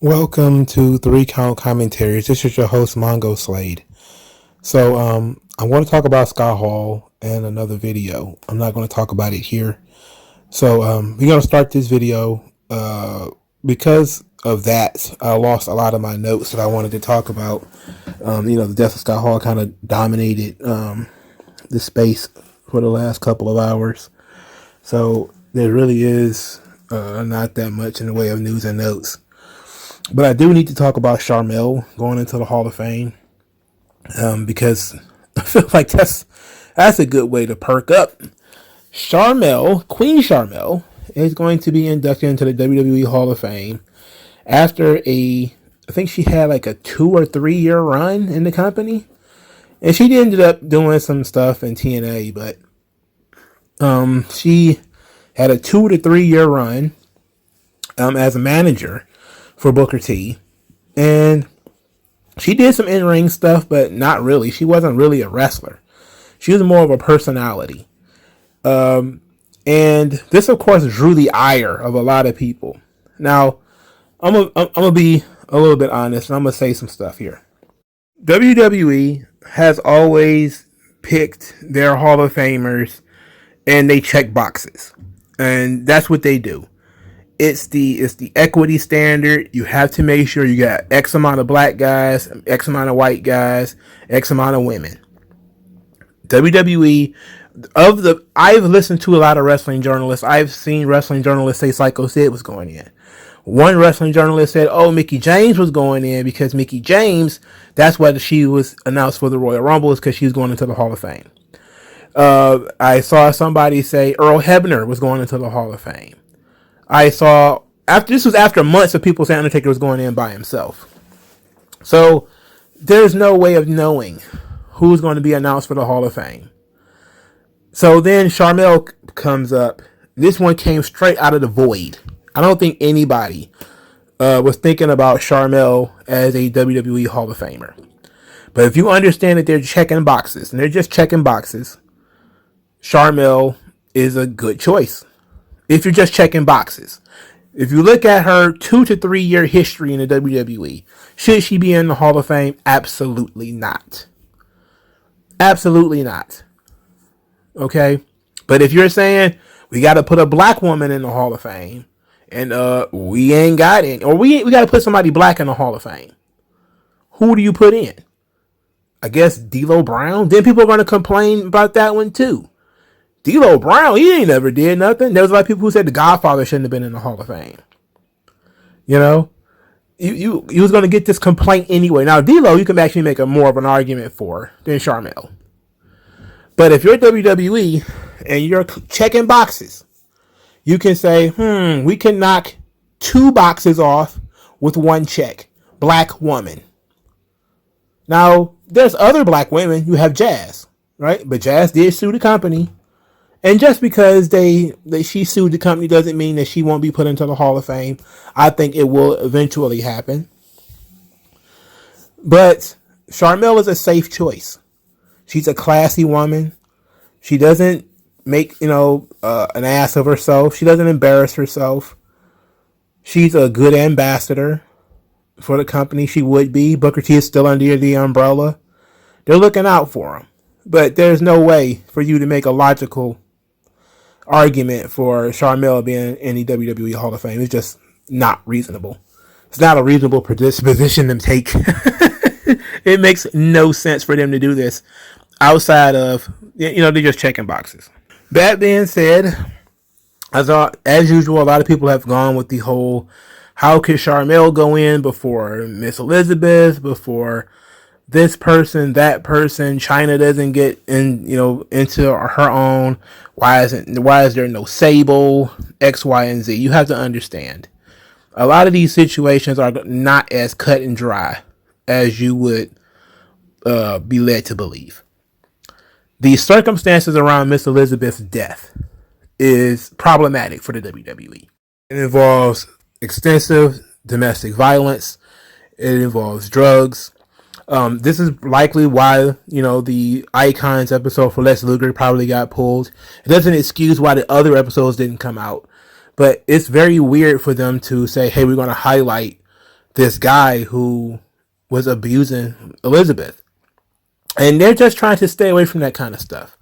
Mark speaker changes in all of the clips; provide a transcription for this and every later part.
Speaker 1: Welcome to 3 Count Commentaries. This is your host, MagMongoSlade. So, I want to talk about Scott Hall in another video. I'm not going to talk about it here. So, we're going to start this video. Because of that, I lost a lot of my notes that I wanted to talk about. The death of Scott Hall kind of dominated the space for the last couple of hours. So, there really is not that much in the way of news and notes. But I do need to talk about Sharmell going into the Hall of Fame because I feel like that's a good way to perk up. Queen Sharmell, is going to be inducted into the WWE Hall of Fame after I think she had like a 2 or 3 year run in the company. And she ended up doing some stuff in TNA, but she had a 2 to 3 year run as a manager for Booker T, and she did some in-ring stuff, but not really. She wasn't really a wrestler. She was more of a personality. And this, of course, drew the ire of a lot of people. Now, I'm gonna be a little bit honest, and I'm gonna say some stuff here. WWE has always picked their Hall of Famers, and they check boxes, and that's what they do. It's the equity standard. You have to make sure you got X amount of black guys, X amount of white guys, X amount of women. WWE, I've listened to a lot of wrestling journalists. I've seen wrestling journalists say Psycho Sid was going in. One wrestling journalist said, Mickie James was going in because Mickie James, that's why she was announced for the Royal Rumble, is because she was going into the Hall of Fame. I saw somebody say Earl Hebner was going into the Hall of Fame. This was after months of people saying Undertaker was going in by himself. So there's no way of knowing who's going to be announced for the Hall of Fame. So then Sharmell comes up. This one came straight out of the void. I don't think anybody was thinking about Sharmell as a WWE Hall of Famer. But if you understand that they're checking boxes, and they're just checking boxes, Sharmell is a good choice. If you're just checking boxes. If you look at her 2 to 3 year history in the WWE, should she be in the Hall of Fame? Absolutely not. Absolutely not. Okay? But if you're saying we got to put a black woman in the Hall of Fame, and we ain't got it, or we got to put somebody black in the Hall of Fame, who do you put in? I guess D'Lo Brown? Then people are going to complain about that one too. D'Lo Brown, he ain't never did nothing. There was a lot of people who said the Godfather shouldn't have been in the Hall of Fame. You know, you was going to get this complaint anyway. Now, D'Lo, you can actually make more of an argument for than Sharmell. But if you're WWE and you're checking boxes, you can say, we can knock 2 boxes off with 1 check. Black woman. Now, there's other black women. You have Jazz, right? But Jazz did sue the company. And just because she sued the company doesn't mean that she won't be put into the Hall of Fame. I think it will eventually happen. But Sharmell is a safe choice. She's a classy woman. She doesn't make, an ass of herself. She doesn't embarrass herself. She's a good ambassador for the company. She would be. Booker T is still under the umbrella. They're looking out for him. But there's no way for you to make a logical argument for Sharmell being in the WWE Hall of Fame. It's just not reasonable. It's not a reasonable position to take. It makes no sense for them to do this outside of, they're just checking boxes. That being said, as usual, a lot of people have gone with the whole, how could Sharmell go in before Miss Elizabeth, before this person, that person? China doesn't get in, into her own. Why is there no Sable? X, Y, and Z. You have to understand. A lot of these situations are not as cut and dry as you would be led to believe. The circumstances around Miss Elizabeth's death is problematic for the WWE. It involves extensive domestic violence. It involves drugs. This is likely why, the Icons episode for Lex Luger probably got pulled. It doesn't excuse why the other episodes didn't come out. But it's very weird for them to say, hey, we're going to highlight this guy who was abusing Elizabeth. And they're just trying to stay away from that kind of stuff.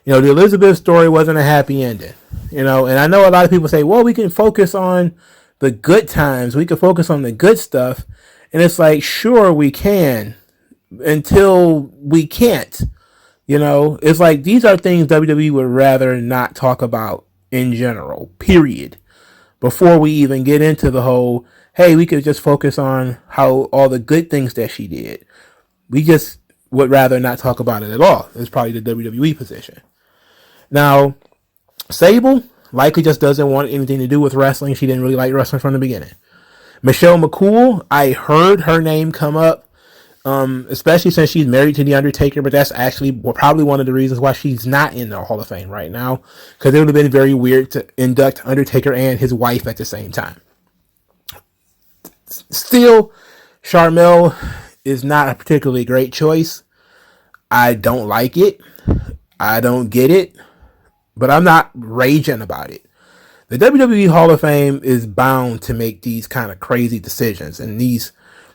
Speaker 1: The Elizabeth story wasn't a happy ending. And I know a lot of people say, well, we can focus on the good times. We can focus on the good stuff. And it's like, sure, we can until we can't. It's like these are things WWE would rather not talk about in general, period. Before we even get into the whole, hey, we could just focus on how all the good things that she did. We just would rather not talk about it at all. It's probably the WWE position. Now, Sable likely just doesn't want anything to do with wrestling. She didn't really like wrestling from the beginning. Michelle McCool, I heard her name come up, especially since she's married to The Undertaker, but that's actually probably one of the reasons why she's not in the Hall of Fame right now, because it would have been very weird to induct Undertaker and his wife at the same time. Still, Sharmell is not a particularly great choice. I don't like it. I don't get it. But I'm not raging about it. The WWE Hall of Fame is bound to make these kind of crazy decisions and these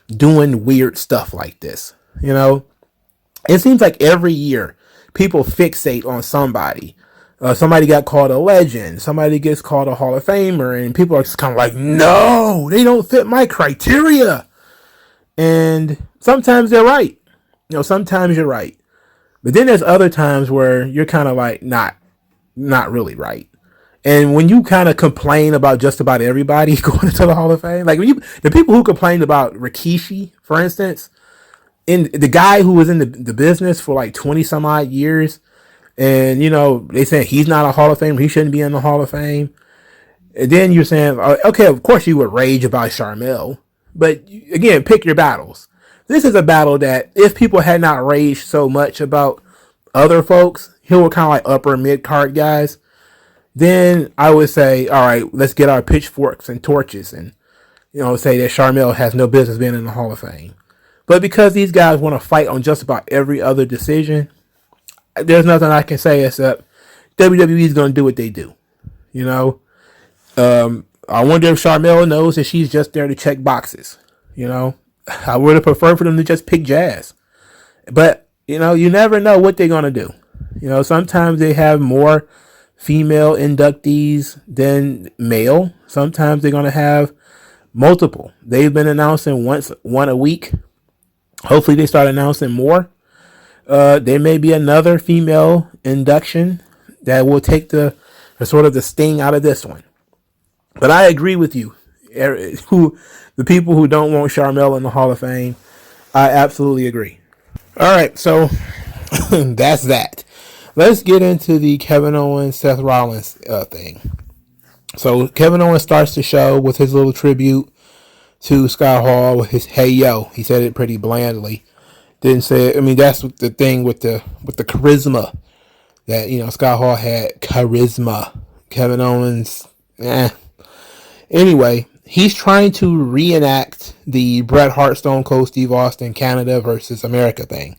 Speaker 1: doing weird stuff like this. It seems like every year people fixate on somebody. Somebody got called a legend. Somebody gets called a Hall of Famer. And people are just kind of like, no, they don't fit my criteria. And sometimes they're right. Sometimes you're right. But then there's other times where you're kind of like not really right. And when you kind of complain about just about everybody going into the Hall of Fame, like the people who complained about Rikishi, for instance, in the guy who was in the business for like 20 some odd years, and they say he's not a Hall of Famer, he shouldn't be in the Hall of Fame. And then you're saying, okay, of course you would rage about Sharmell, but again, pick your battles. This is a battle that if people had not raged so much about other folks who were kind of like upper mid card guys, then I would say, all right, let's get our pitchforks and torches and say that Sharmell has no business being in the Hall of Fame. But because these guys want to fight on just about every other decision, there's nothing I can say except WWE is going to do what they do. I wonder if Sharmell knows that she's just there to check boxes. I would have preferred for them to just pick Jazz. But, you never know what they're going to do. Sometimes they have more female inductees than male. Sometimes they're going to have multiple. They've been announcing one a week. Hopefully they start announcing more. There may be another female induction that will take the sort of the sting out of this one. But I agree with you. The people who don't want Sharmell in the Hall of Fame, I absolutely agree. All right, so that's that. Let's get into the Kevin Owens, Seth Rollins thing. So Kevin Owens starts the show with his little tribute to Scott Hall with his "Hey yo." He said it pretty blandly. Didn't say it. I mean, that's the thing with the charisma that Scott Hall had charisma. Kevin Owens, Anyway, he's trying to reenact the Bret Hart, Stone Cold Steve Austin, Canada versus America thing.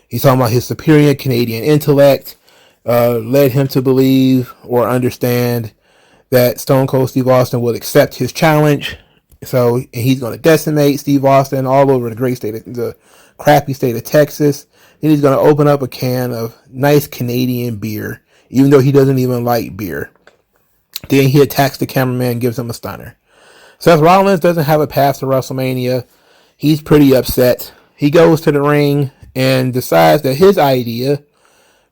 Speaker 1: He's talking about his superior Canadian intellect led him to believe or understand that Stone Cold Steve Austin would accept his challenge. So he's going to decimate Steve Austin all over the crappy state of Texas. Then he's going to open up a can of nice Canadian beer, even though he doesn't even like beer. Then he attacks the cameraman and gives him a stunner. Seth Rollins doesn't have a path to WrestleMania. He's pretty upset. He goes to the ring and decides that his idea,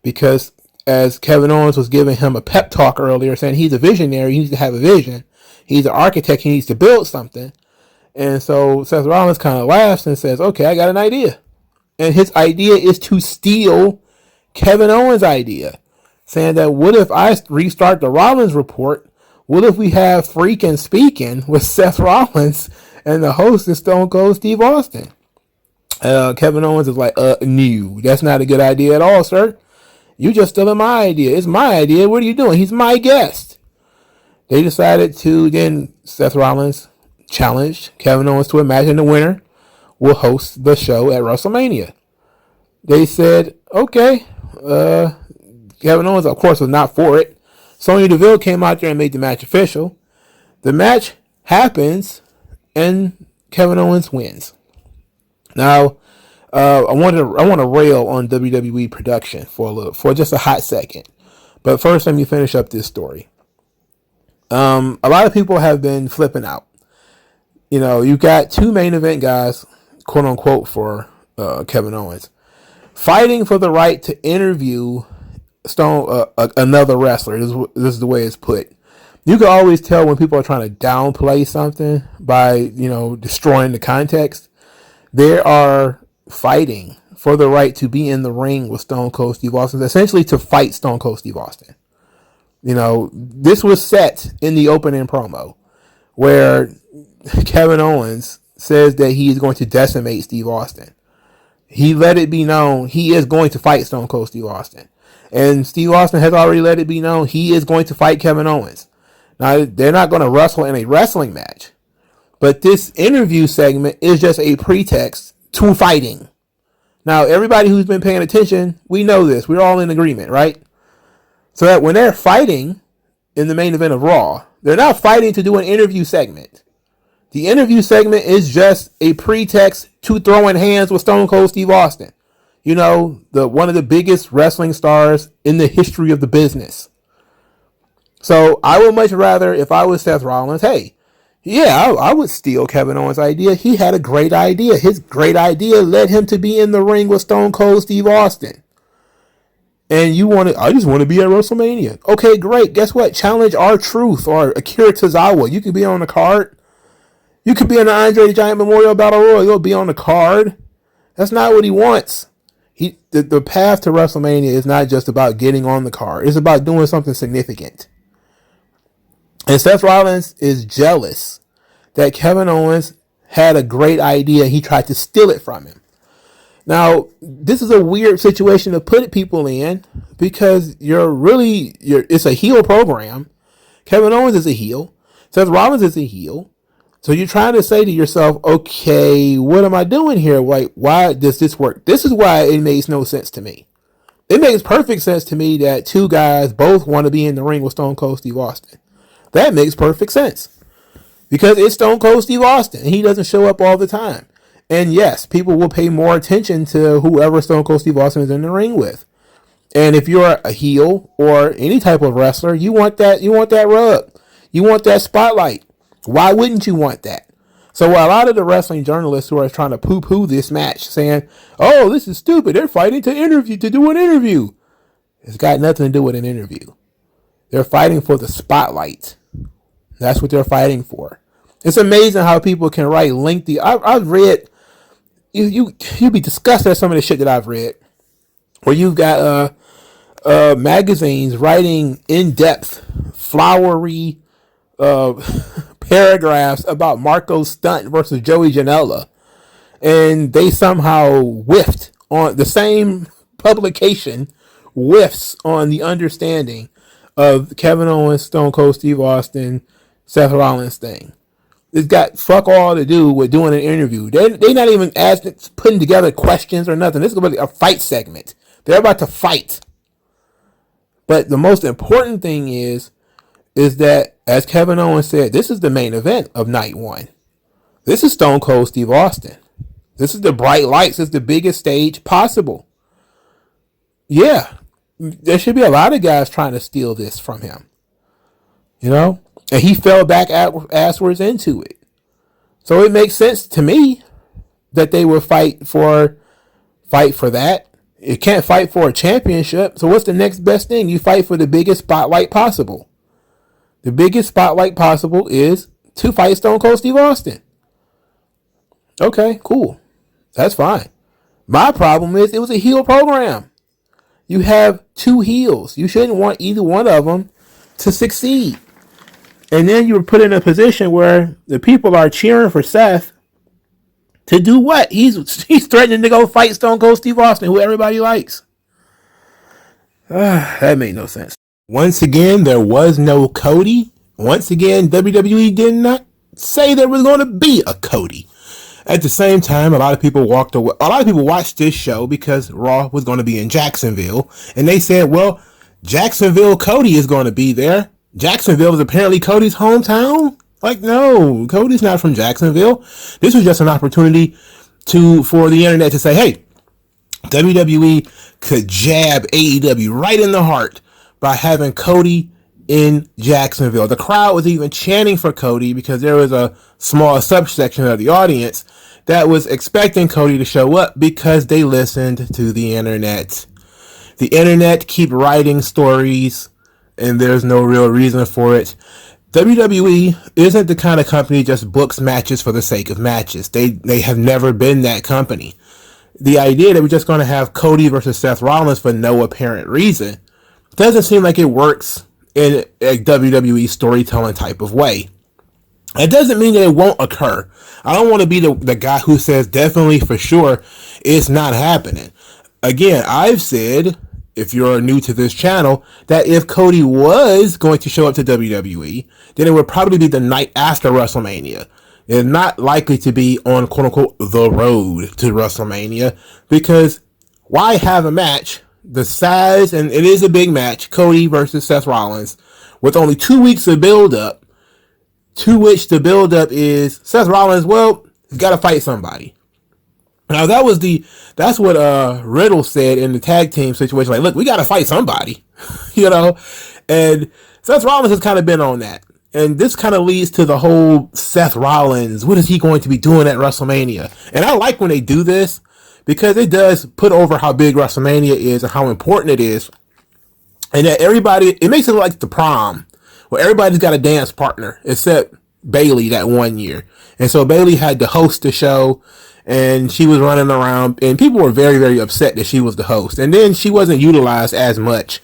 Speaker 1: because as Kevin Owens was giving him a pep talk earlier, saying he's a visionary, he needs to have a vision. He's an architect, he needs to build something. And so Seth Rollins kind of laughs and says, okay, I got an idea. And his idea is to steal Kevin Owens' idea, saying that what if I restart the Rollins report? What if we have Freaking Speaking with Seth Rollins and the host is Stone Cold Steve Austin? Kevin Owens is like, no, that's not a good idea at all, sir. You just stealing my idea. It's my idea. What are you doing? He's my guest. They decided to, then Seth Rollins challenged Kevin Owens to imagine the winner will host the show at WrestleMania. They said, okay. Kevin Owens, of course, was not for it. Sonya Deville came out there and made the match official. The match happens, and Kevin Owens wins. Now, I want to rail on WWE production for just a hot second. But first, let me finish up this story. A lot of people have been flipping out. You know, you got two main event guys, quote unquote, for Kevin Owens, fighting for the right to interview another wrestler. This is the way it's put. You can always tell when people are trying to downplay something by, destroying the context. They are fighting for the right to be in the ring with Stone Cold Steve Austin, essentially to fight Stone Cold Steve Austin. This was set in the opening promo where Kevin Owens says that he is going to decimate Steve Austin. He let it be known he is going to fight Stone Cold Steve Austin. And Steve Austin has already let it be known he is going to fight Kevin Owens. Now, they're not going to wrestle in a wrestling match. But this interview segment is just a pretext to fighting. Now, everybody who's been paying attention, we know this. We're all in agreement, right? So that when they're fighting in the main event of Raw, they're not fighting to do an interview segment. The interview segment is just a pretext to throwing hands with Stone Cold Steve Austin. One of the biggest wrestling stars in the history of the business. So I would much rather, if I was Seth Rollins, I would steal Kevin Owens' idea. He had a great idea. His great idea led him to be in the ring with Stone Cold Steve Austin. And I just want to be at WrestleMania. Okay, great. Guess what? Challenge R-Truth or Akira Tozawa. You could be on the card. You could be in the Andre the Giant Memorial Battle Royal. You'll be on the card. That's not what he wants. The path to WrestleMania is not just about getting on the card. It's about doing something significant. And Seth Rollins is jealous that Kevin Owens had a great idea. He tried to steal it from him. Now, this is a weird situation to put people in because it's a heel program. Kevin Owens is a heel. Seth Rollins is a heel. So you're trying to say to yourself, okay, what am I doing here? Why does this work? This is why it makes no sense to me. It makes perfect sense to me that two guys both want to be in the ring with Stone Cold Steve Austin. That makes perfect sense. Because it's Stone Cold Steve Austin. And he doesn't show up all the time. And yes, people will pay more attention to whoever Stone Cold Steve Austin is in the ring with. And if you're a heel or any type of wrestler, you want that rub. You want that spotlight. Why wouldn't you want that? So a lot of the wrestling journalists who are trying to poo-poo this match, saying, oh, this is stupid. They're fighting to do an interview. It's got nothing to do with an interview. They're fighting for the spotlight. That's what they're fighting for. It's amazing how people can write lengthy. I've read, you'd be disgusted at some of the shit that I've read, where you've got magazines writing in-depth, flowery paragraphs about Marco Stunt versus Joey Janela, and they somehow whiffed on the same publication, whiffs on the understanding of Kevin Owens, Stone Cold Steve Austin, Seth Rollins thing. It's got fuck all to do with doing an interview. They're not even putting together questions or nothing. This is going to be a fight segment. They're about to fight. But the most important thing is that, as Kevin Owens said, this is the main event of night one. This is Stone Cold Steve Austin. This is the bright lights. It's the biggest stage possible. Yeah, there should be a lot of guys trying to steal this from him. And he fell back asswards into it. So it makes sense to me that they would fight for that. You can't fight for a championship. So what's the next best thing? You fight for the biggest spotlight possible. The biggest spotlight possible is to fight Stone Cold Steve Austin. Okay, cool. That's fine. My problem is it was a heel program. You have two heels. You shouldn't want either one of them to succeed. And then you were put in a position where the people are cheering for Seth to do what? He's threatening to go fight Stone Cold Steve Austin, who everybody likes. That made no sense. Once again, there was no Cody. Once again, WWE did not say there was going to be a Cody. At the same time, a lot of people walked away. A lot of people watched this show because Raw was going to be in Jacksonville. And they said, well, Jacksonville Cody is going to be there. Jacksonville is apparently Cody's hometown. Like, no, Cody's not from Jacksonville. This was just an opportunity for the internet to say, hey, WWE could jab AEW right in the heart by having Cody in Jacksonville. The crowd was even chanting for Cody because there was a small subsection of the audience that was expecting Cody to show up because they listened to the internet. The internet keep writing stories, and there's no real reason for it. WWE isn't the kind of company that just books matches for the sake of matches. They have never been that company. The idea that we're just going to have Cody versus Seth Rollins for no apparent reason doesn't seem like it works in a WWE storytelling type of way. It doesn't mean that it won't occur. I don't want to be the guy who says definitely for sure it's not happening. Again, I've said, if you're new to this channel, that if Cody was going to show up to WWE, then it would probably be the night after WrestleMania. It's not likely to be on quote unquote the road to WrestleMania, because why have a match the size, and it is a big match, Cody versus Seth Rollins, with only 2 weeks of build up, to which the build up is Seth Rollins, well, he's got to fight somebody. Now that's what Riddle said in the tag team situation. Like, look, we got to fight somebody, and Seth Rollins has kind of been on that. And this kind of leads to the whole Seth Rollins, what is he going to be doing at WrestleMania? And I like when they do this, because it does put over how big WrestleMania is and how important it is. And that it makes it like the prom, where everybody's got a dance partner, except Bayley that one year. And so Bayley had to host the show, and she was running around, and people were very, very upset that she was the host. And then she wasn't utilized as much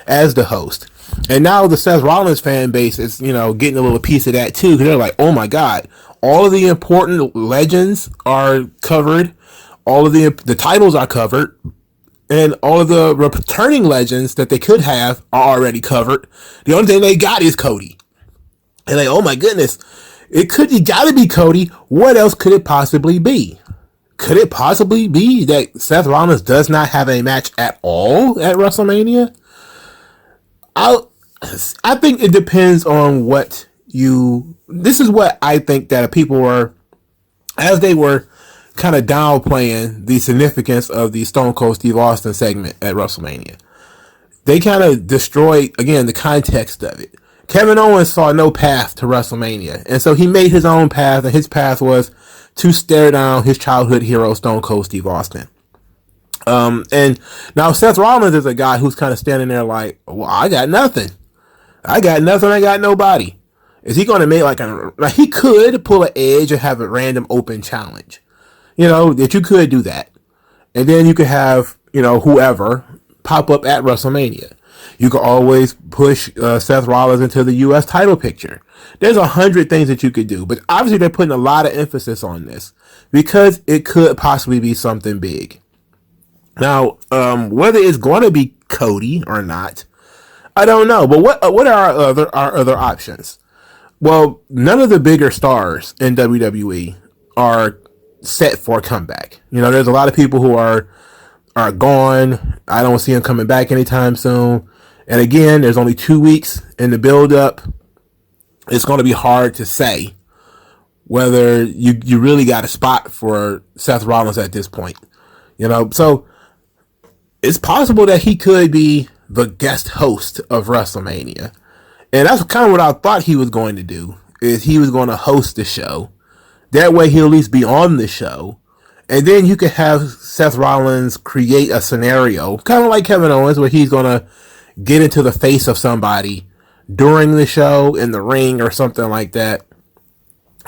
Speaker 1: as the host. And now the Seth Rollins fan base is, getting a little piece of that too. Because they're like, oh my God, all of the important legends are covered. All of the titles are covered. And all of the returning legends that they could have are already covered. The only thing they got is Cody. And like, oh my goodness, it gotta be Cody. What else could it possibly be? Could it possibly be that Seth Rollins does not have a match at all at WrestleMania? I think it depends on this is what I think that people were, as they were kind of downplaying the significance of the Stone Cold Steve Austin segment at WrestleMania. They kind of destroyed, again, the context of it. Kevin Owens saw no path to WrestleMania, and so he made his own path, and his path was to stare down his childhood hero, Stone Cold Steve Austin. And now Seth Rollins is a guy who's kind of standing there like, well, I got nothing. I got nobody. Is he going to make he could pull an edge and have a random open challenge. That you could do that. And then you could have, whoever pop up at WrestleMania. You could always push Seth Rollins into the U.S. title picture. There's 100 things that you could do. But obviously they're putting a lot of emphasis on this because it could possibly be something big. Now, whether it's going to be Cody or not, I don't know. But what are our other options? Well, none of the bigger stars in WWE are set for a comeback. There's a lot of people who are gone. I don't see them coming back anytime soon. And again, there's only 2 weeks in the build-up. It's going to be hard to say whether you really got a spot for Seth Rollins at this point. So it's possible that he could be the guest host of WrestleMania. And that's kind of what I thought he was going to do, is he was going to host the show. That way he'll at least be on the show. And then you could have Seth Rollins create a scenario, kind of like Kevin Owens, where he's going to get into the face of somebody during the show in the ring or something like that.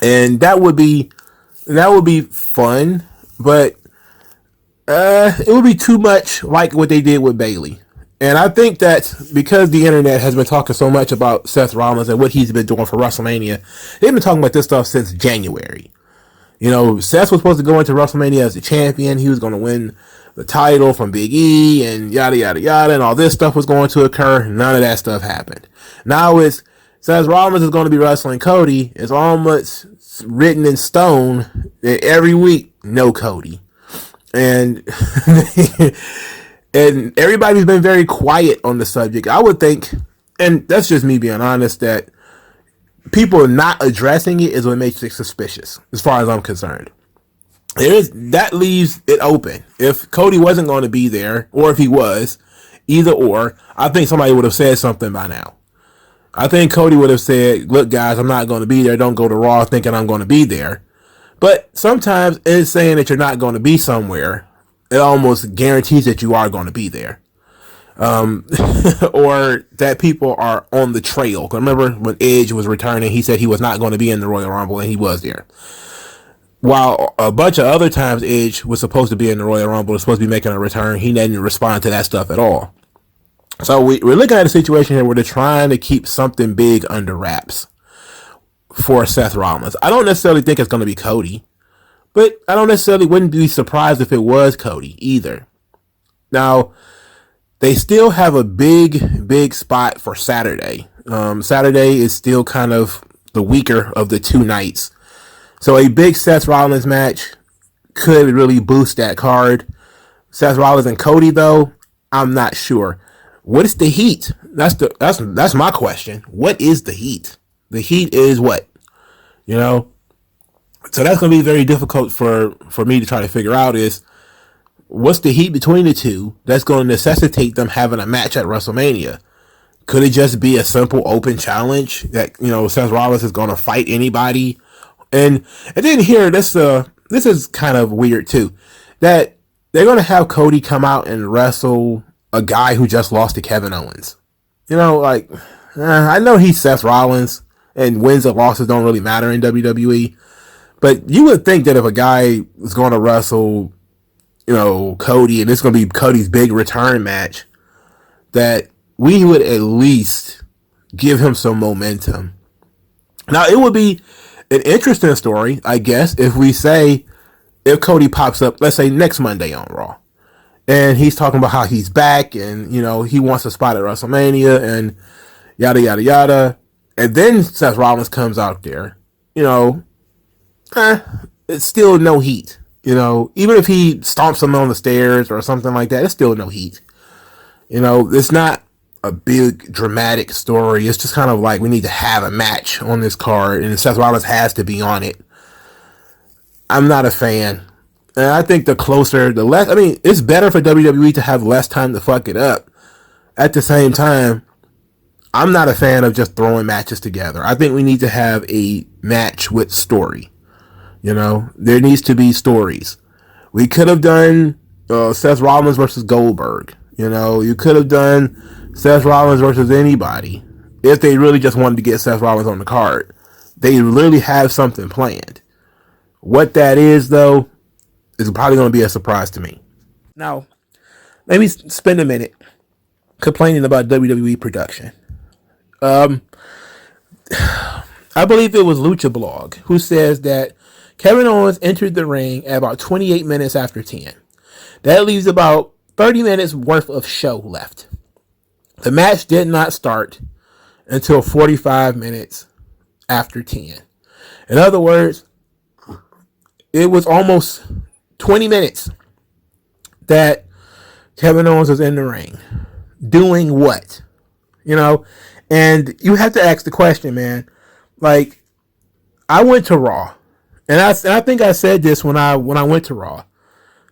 Speaker 1: And that would be fun, but it would be too much like what they did with Bayley. And I think that because the internet has been talking so much about Seth Rollins and what he's been doing for WrestleMania, they've been talking about this stuff since January. Seth was supposed to go into WrestleMania as the champion. He was going to win the title from Big E and yada, yada, yada, and all this stuff was going to occur. None of that stuff happened. Now it's Seth Rollins is going to be wrestling Cody. It's almost written in stone that every week, no Cody. And and everybody's been very quiet on the subject. I would think, and that's just me being honest, that people not addressing it is what makes it suspicious, as far as I'm concerned. That leaves it open. If Cody wasn't going to be there, or if he was, either or, I think somebody would have said something by now. I think Cody would have said, look, guys, I'm not going to be there. Don't go to Raw thinking I'm going to be there. But sometimes it's saying that you're not going to be somewhere. It almost guarantees that you are going to be there. Or that people are on the trail. Remember when Edge was returning, he said he was not going to be in the Royal Rumble, and he was there. While a bunch of other times Edge was supposed to be in the Royal Rumble, was supposed to be making a return, he didn't respond to that stuff at all. So we're looking at a situation here where they're trying to keep something big under wraps for Seth Rollins. I don't necessarily think it's going to be Cody, but I don't necessarily wouldn't be surprised if it was Cody either. Now, they still have a big spot for Saturday. Saturday is still kind of the weaker of the two nights. So a big Seth Rollins match could really boost that card. Seth Rollins and Cody, though, I'm not sure. What is the heat? That's my question. What is the heat? The heat is what? You know? So that's going to be very difficult for me to try to figure out is what's the heat between the two that's going to necessitate them having a match at WrestleMania? Could it just be a simple open challenge that, you know, Seth Rollins is going to fight anybody? And then here, this is kind of weird too, that they're going to have Cody come out and wrestle a guy who just lost to Kevin Owens. You know, like, I know he's Seth Rollins and wins and losses don't really matter in WWE, but you would think that if a guy was going to wrestle, you know, Cody, and it's going to be Cody's big return match, that we would at least give him some momentum. Now, it would be an interesting story, I guess, if Cody pops up, let's say next Monday on Raw, and he's talking about how he's back and, you know, he wants a spot at WrestleMania and yada, yada, yada. And then Seth Rollins comes out there, you know, it's still no heat. You know, even if he stomps him on the stairs or something like that, it's still no heat. You know, it's not a big dramatic story. It's just kind of like we need to have a match on this card and Seth Rollins has to be on it. I'm not a fan. And I think the closer, the less, I mean, it's better for WWE to have less time to fuck it up. At the same time, I'm not a fan of just throwing matches together. I think we need to have a match with story. You know, there needs to be stories. We could have done Seth Rollins versus Goldberg. You know, you could have done Seth Rollins versus anybody if they really just wanted to get Seth Rollins on the card. They literally have something planned. What that is, though, is probably going to be a surprise to me. Now, let me spend a minute complaining about WWE production. I believe it was Lucha Blog who says that Kevin Owens entered the ring at about 28 minutes after 10. That leaves about 30 minutes worth of show left. The match did not start until 45 minutes after 10. In other words, it was almost 20 minutes that Kevin Owens was in the ring. Doing what? You know? And you have to ask the question, man. Like, I went to Raw. And I think I said this when I went to Raw.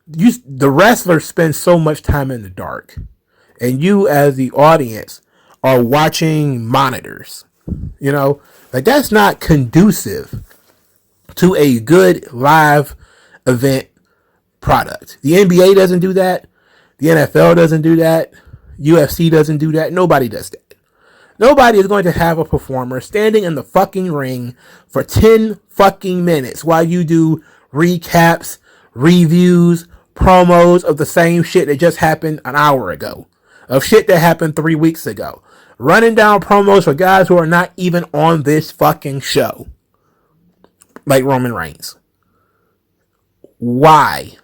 Speaker 1: The wrestlers spend so much time in the dark. And you, as the audience, are watching monitors. You know? Like, that's not conducive to a good live event product. The NBA doesn't do that. The NFL doesn't do that. UFC doesn't do that. Nobody does that. Nobody is going to have a performer standing in the fucking ring for 10 fucking minutes while you do recaps, reviews, promos of the same shit that just happened an hour ago, of shit that happened 3 weeks ago. Running down promos for guys who are not even on this fucking show. Like Roman Reigns. Why?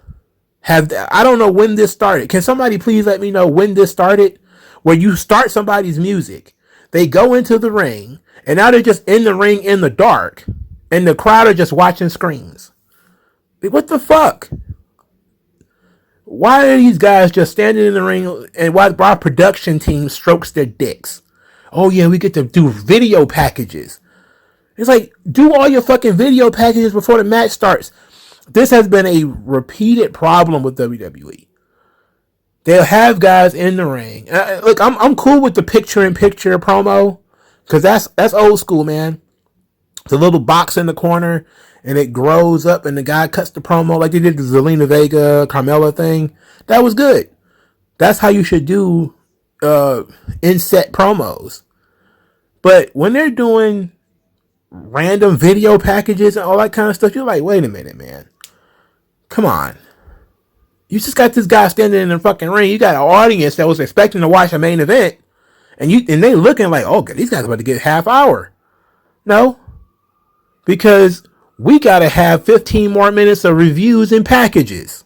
Speaker 1: I don't know when this started. Can somebody please let me know when this started? Where you start somebody's music, they go into the ring, and now they're just in the ring in the dark, and the crowd are just watching screens. What the fuck? Why are these guys just standing in the ring, and why our production team strokes their dicks? Oh yeah, we get to do video packages. It's like, do all your fucking video packages before the match starts. This has been a repeated problem with WWE. They'll have guys in the ring. Look, I'm cool with the picture-in-picture promo, because that's old school, man. It's a little box in the corner, and it grows up, and the guy cuts the promo like they did the Zelina Vega, Carmella thing. That was good. That's how you should do in-set promos. But when they're doing random video packages and all that kind of stuff, you're like, wait a minute, man. Come on. You just got this guy standing in the fucking ring. You got an audience that was expecting to watch a main event, and they looking like, oh, these guys are about to get half hour. No, because we gotta have 15 more minutes of reviews and packages.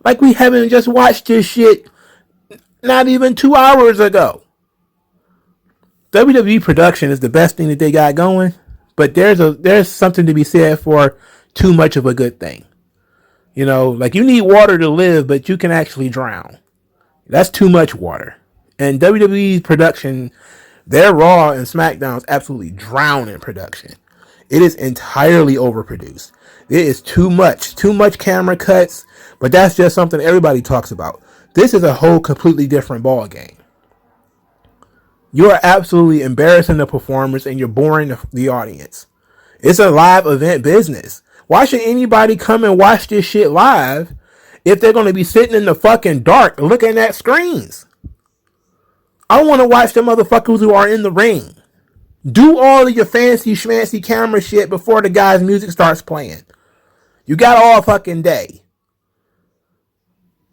Speaker 1: Like we haven't just watched this shit not even 2 hours ago. WWE production is the best thing that they got going, but there's something to be said for too much of a good thing. You know, like you need water to live, but you can actually drown. That's too much water. And WWE's production, their Raw and SmackDowns absolutely drown in production. It is entirely overproduced. It is too much camera cuts, but that's just something everybody talks about. This is a whole completely different ball game. You are absolutely embarrassing the performers, and you're boring the audience. It's a live event business. Why should anybody come and watch this shit live if they're going to be sitting in the fucking dark looking at screens? I want to watch the motherfuckers who are in the ring. Do all of your fancy schmancy camera shit before the guy's music starts playing. You got all fucking day.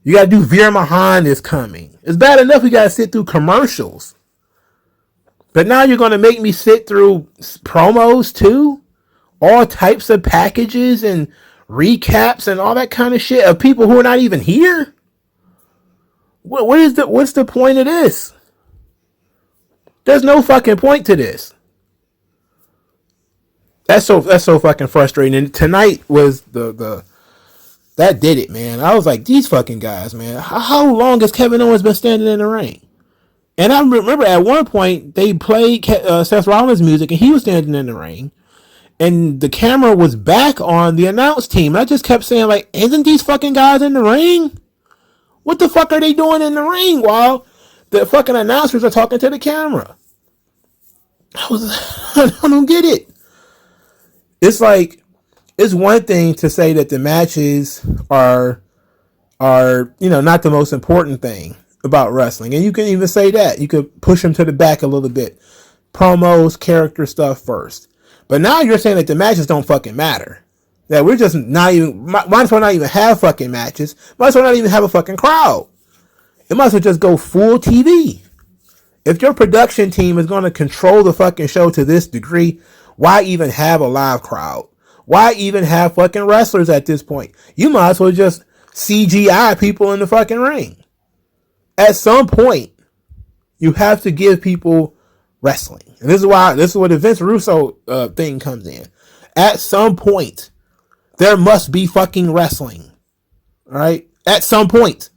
Speaker 1: You got to do Veer Mahan is coming. It's bad enough we got to sit through commercials. But now you're going to make me sit through promos too? All types of packages and recaps and all that kind of shit of people who are not even here? What's the point of this? There's no fucking point to this. That's so fucking frustrating. And tonight was that did it, man. I was like, these fucking guys, man. How long has Kevin Owens been standing in the ring? And I remember at one point they played Seth Rollins music and he was standing in the ring. And the camera was back on the announce team. I just kept saying, like, isn't these fucking guys in the ring? What the fuck are they doing in the ring while the fucking announcers are talking to the camera? I don't get it. It's like, it's one thing to say that the matches are not the most important thing about wrestling. And you can even say that. You could push them to the back a little bit. Promos, character stuff first. But now you're saying that the matches don't fucking matter. That we're just not even, might as well not even have fucking matches. Might as well not even have a fucking crowd. It might as well just go full TV. If your production team is going to control the fucking show to this degree, why even have a live crowd? Why even have fucking wrestlers at this point? You might as well just CGI people in the fucking ring. At some point, you have to give people wrestling. And this is where the Vince Russo thing comes in. At some point, there must be fucking wrestling. All right? At some point.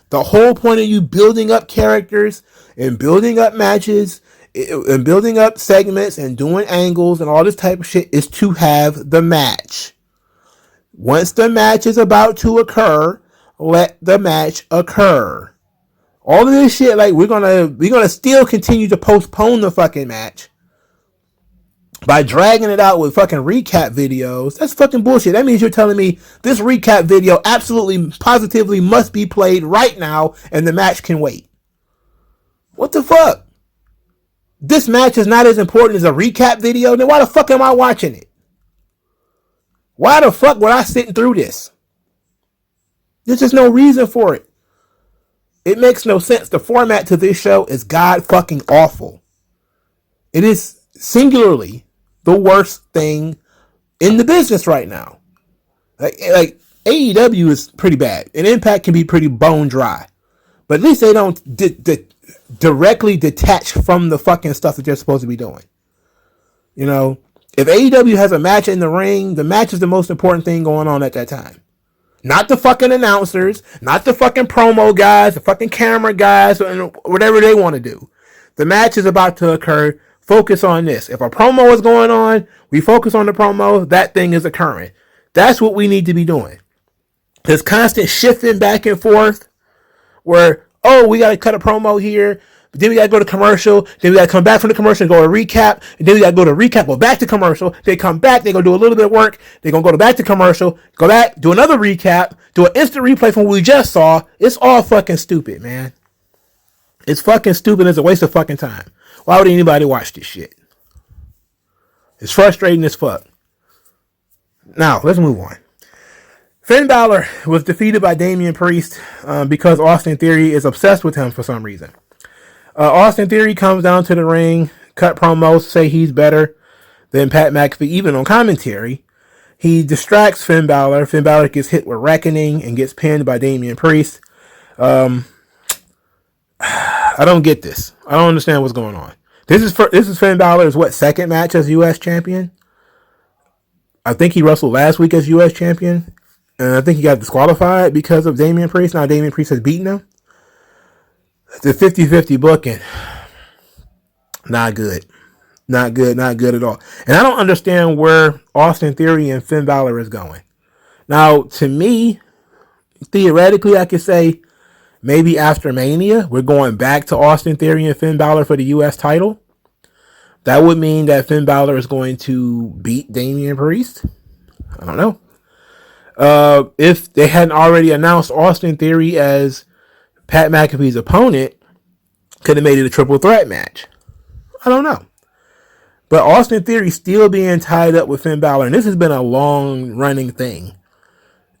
Speaker 1: The whole point of you building up characters and building up matches and building up segments and doing angles and all this type of shit is to have the match. Once the match is about to occur, let the match occur. All of this shit, like we're gonna still continue to postpone the fucking match by dragging it out with fucking recap videos. That's fucking bullshit. That means you're telling me this recap video absolutely positively must be played right now and the match can wait. What the fuck? This match is not as important as a recap video. Then why the fuck am I watching it? Why the fuck would I sit through this? There's just no reason for it. It makes no sense. The format to this show is god fucking awful. It is singularly the worst thing in the business right now. Like AEW is pretty bad. And Impact can be pretty bone dry. But at least they don't directly detach from the fucking stuff that they're supposed to be doing. You know, if AEW has a match in the ring, the match is the most important thing going on at that time. Not the fucking announcers, not the fucking promo guys, the fucking camera guys, and whatever they want to do. The match is about to occur. focus on this. If a promo is going on, we focus on the promo. That thing is occurring. That's what we need to be doing. This constant shifting back and forth where, oh, we got to cut a promo here, but then we got to go to commercial, then we got to come back from the commercial and go to recap, and then we got to go to recap, go back to commercial, they come back, they go do a little bit of work, they're going to go back to commercial, go back, do another recap, do an instant replay from what we just saw. It's all fucking stupid, man. It's fucking stupid. It's a waste of fucking time. Why would anybody watch this shit? It's frustrating as fuck. Now, let's move on. Finn Balor was defeated by Damian Priest because Austin Theory is obsessed with him for some reason. Austin Theory comes down to the ring, cut promos, say he's better than Pat McAfee, even on commentary. He distracts Finn Balor. Finn Balor gets hit with Reckoning and gets pinned by Damian Priest. I don't get this. I don't understand what's going on. This is Finn Balor's second match as U.S. champion? I think he wrestled last week as U.S. champion. And I think he got disqualified because of Damian Priest. Now Damian Priest has beaten him. The 50-50 booking. Not good. Not good. Not good at all. And I don't understand where Austin Theory and Finn Balor is going. Now, to me, theoretically, I could say maybe after Mania, we're going back to Austin Theory and Finn Balor for the U.S. title. That would mean that Finn Balor is going to beat Damian Priest. I don't know. If they hadn't already announced Austin Theory as Pat McAfee's opponent, could have made it a triple threat match. I don't know. But Austin Theory still being tied up with Finn Balor, and this has been a long running thing.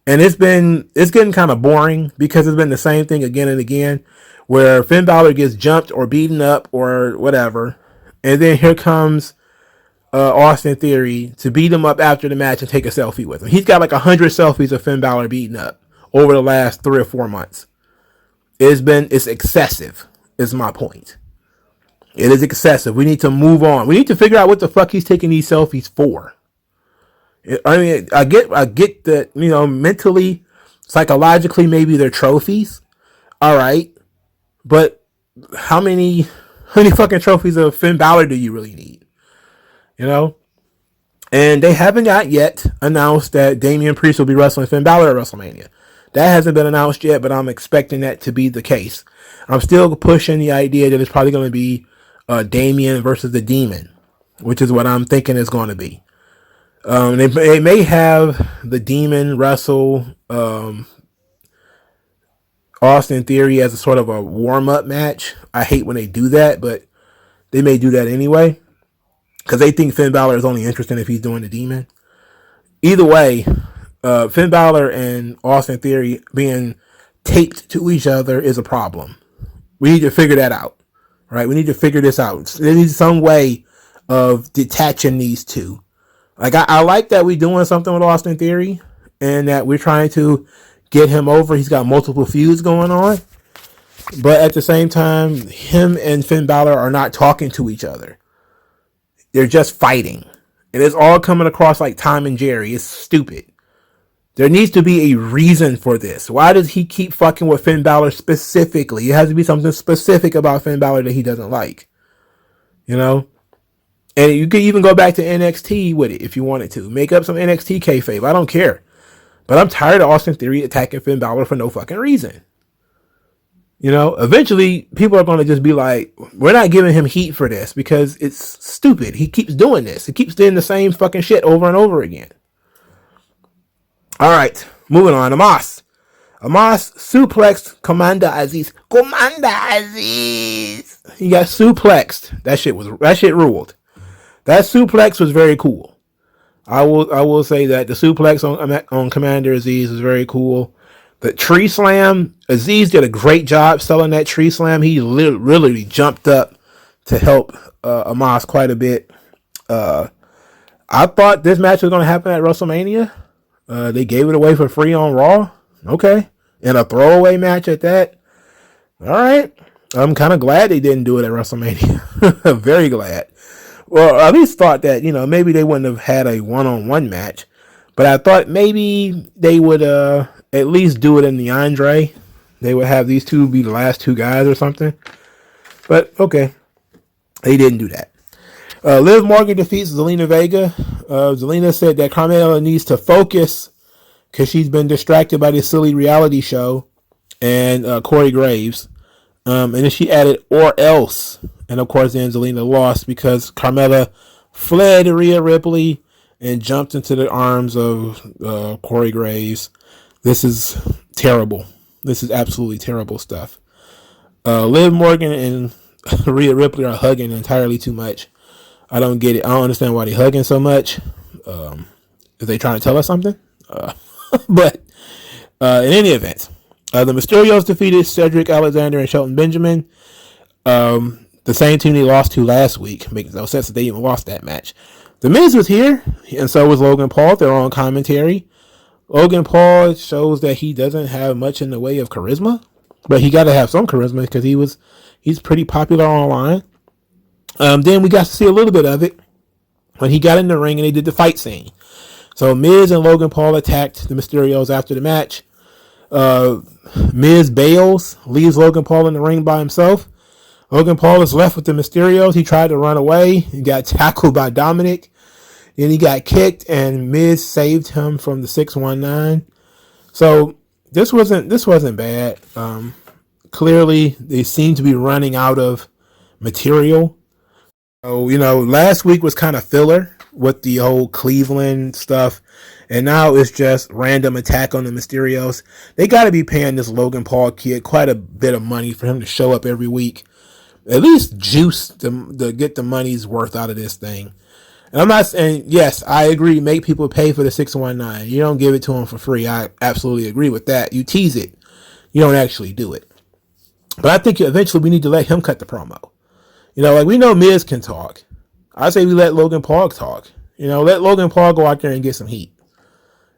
Speaker 1: And it's getting kind of boring because it's been the same thing again and again, where Finn Balor gets jumped or beaten up or whatever. And then here comes Austin Theory to beat him up after the match and take a selfie with him. He's got like 100 selfies of Finn Balor beaten up over the last 3 or 4 months. It's excessive, is my point. It is excessive. We need to move on. We need to figure out what the fuck he's taking these selfies for. I mean, I get that, mentally, psychologically, maybe they're trophies. All right. But how many fucking trophies of Finn Balor do you really need? And they haven't yet announced that Damian Priest will be wrestling Finn Balor at WrestleMania. That hasn't been announced yet, but I'm expecting that to be the case. I'm still pushing the idea that it's probably going to be Damian versus the Demon, which is what I'm thinking it's going to be. They may have the Demon wrestle Austin Theory as a sort of a warm-up match. I hate when they do that, but they may do that anyway. Because they think Finn Balor is only interested if he's doing the Demon. Either way, Finn Balor and Austin Theory being taped to each other is a problem. We need to figure that out. Right? We need to figure this out. There needs some way of detaching these two. Like, I like that we're doing something with Austin Theory and that we're trying to get him over. He's got multiple feuds going on. But at the same time, him and Finn Balor are not talking to each other. They're just fighting. And it's all coming across like Tom and Jerry. It's stupid. There needs to be a reason for this. Why does he keep fucking with Finn Balor specifically? It has to be something specific about Finn Balor that he doesn't like. And you could even go back to NXT with it if you wanted to. Make up some NXT kayfabe. I don't care. But I'm tired of Austin Theory attacking Finn Balor for no fucking reason. Eventually people are going to just be like, we're not giving him heat for this because it's stupid. He keeps doing this. He keeps doing the same fucking shit over and over again. All right, moving on. Amos suplexed Commander Aziz. He got suplexed. That shit ruled. That suplex was very cool. I will say that the suplex on Commander Aziz was very cool. The tree slam, Aziz did a great job selling that tree slam. He literally jumped up to help Amos quite a bit. I thought this match was going to happen at WrestleMania. They gave it away for free on Raw. Okay. And a throwaway match at that. All right. I'm kind of glad they didn't do it at WrestleMania. Very glad. Well, I at least thought that, maybe they wouldn't have had a one-on-one match. But I thought maybe they would at least do it in the Andre. They would have these two be the last two guys or something. But, okay. They didn't do that. Liv Morgan defeats Zelina Vega. Zelina said that Carmella needs to focus because she's been distracted by this silly reality show and Corey Graves. And then she added "or else," and of course then Zelina lost because Carmella fled Rhea Ripley and jumped into the arms of Corey Graves. This is terrible. This is absolutely terrible stuff. Liv Morgan and Rhea Ripley are hugging entirely too much. I don't get it. I don't understand why they're hugging so much. Is they trying to tell us something? But in any event, the Mysterios defeated Cedric Alexander and Shelton Benjamin. The same team they lost to last week. Makes no sense that they even lost that match. The Miz was here, and so was Logan Paul. They're on commentary. Logan Paul shows that he doesn't have much in the way of charisma, but he got to have some charisma because he's pretty popular online. Then we got to see a little bit of it when he got in the ring and they did the fight scene. So Miz and Logan Paul attacked the Mysterios after the match. Miz bails, leaves Logan Paul in the ring by himself. Logan Paul is left with the Mysterios. He tried to run away. He got tackled by Dominic. Then he got kicked, and Miz saved him from the 619. So this wasn't bad. Clearly, they seem to be running out of material. So, last week was kind of filler with the whole Cleveland stuff, and now it's just random attack on the Mysterios. They got to be paying this Logan Paul kid quite a bit of money for him to show up every week. At least juice to get the money's worth out of this thing. And I'm not saying, yes, I agree, make people pay for the 619. You don't give it to them for free. I absolutely agree with that. You tease it. You don't actually do it. But I think eventually we need to let him cut the promo. We know Miz can talk. I say we let Logan Paul talk. Let Logan Paul go out there and get some heat.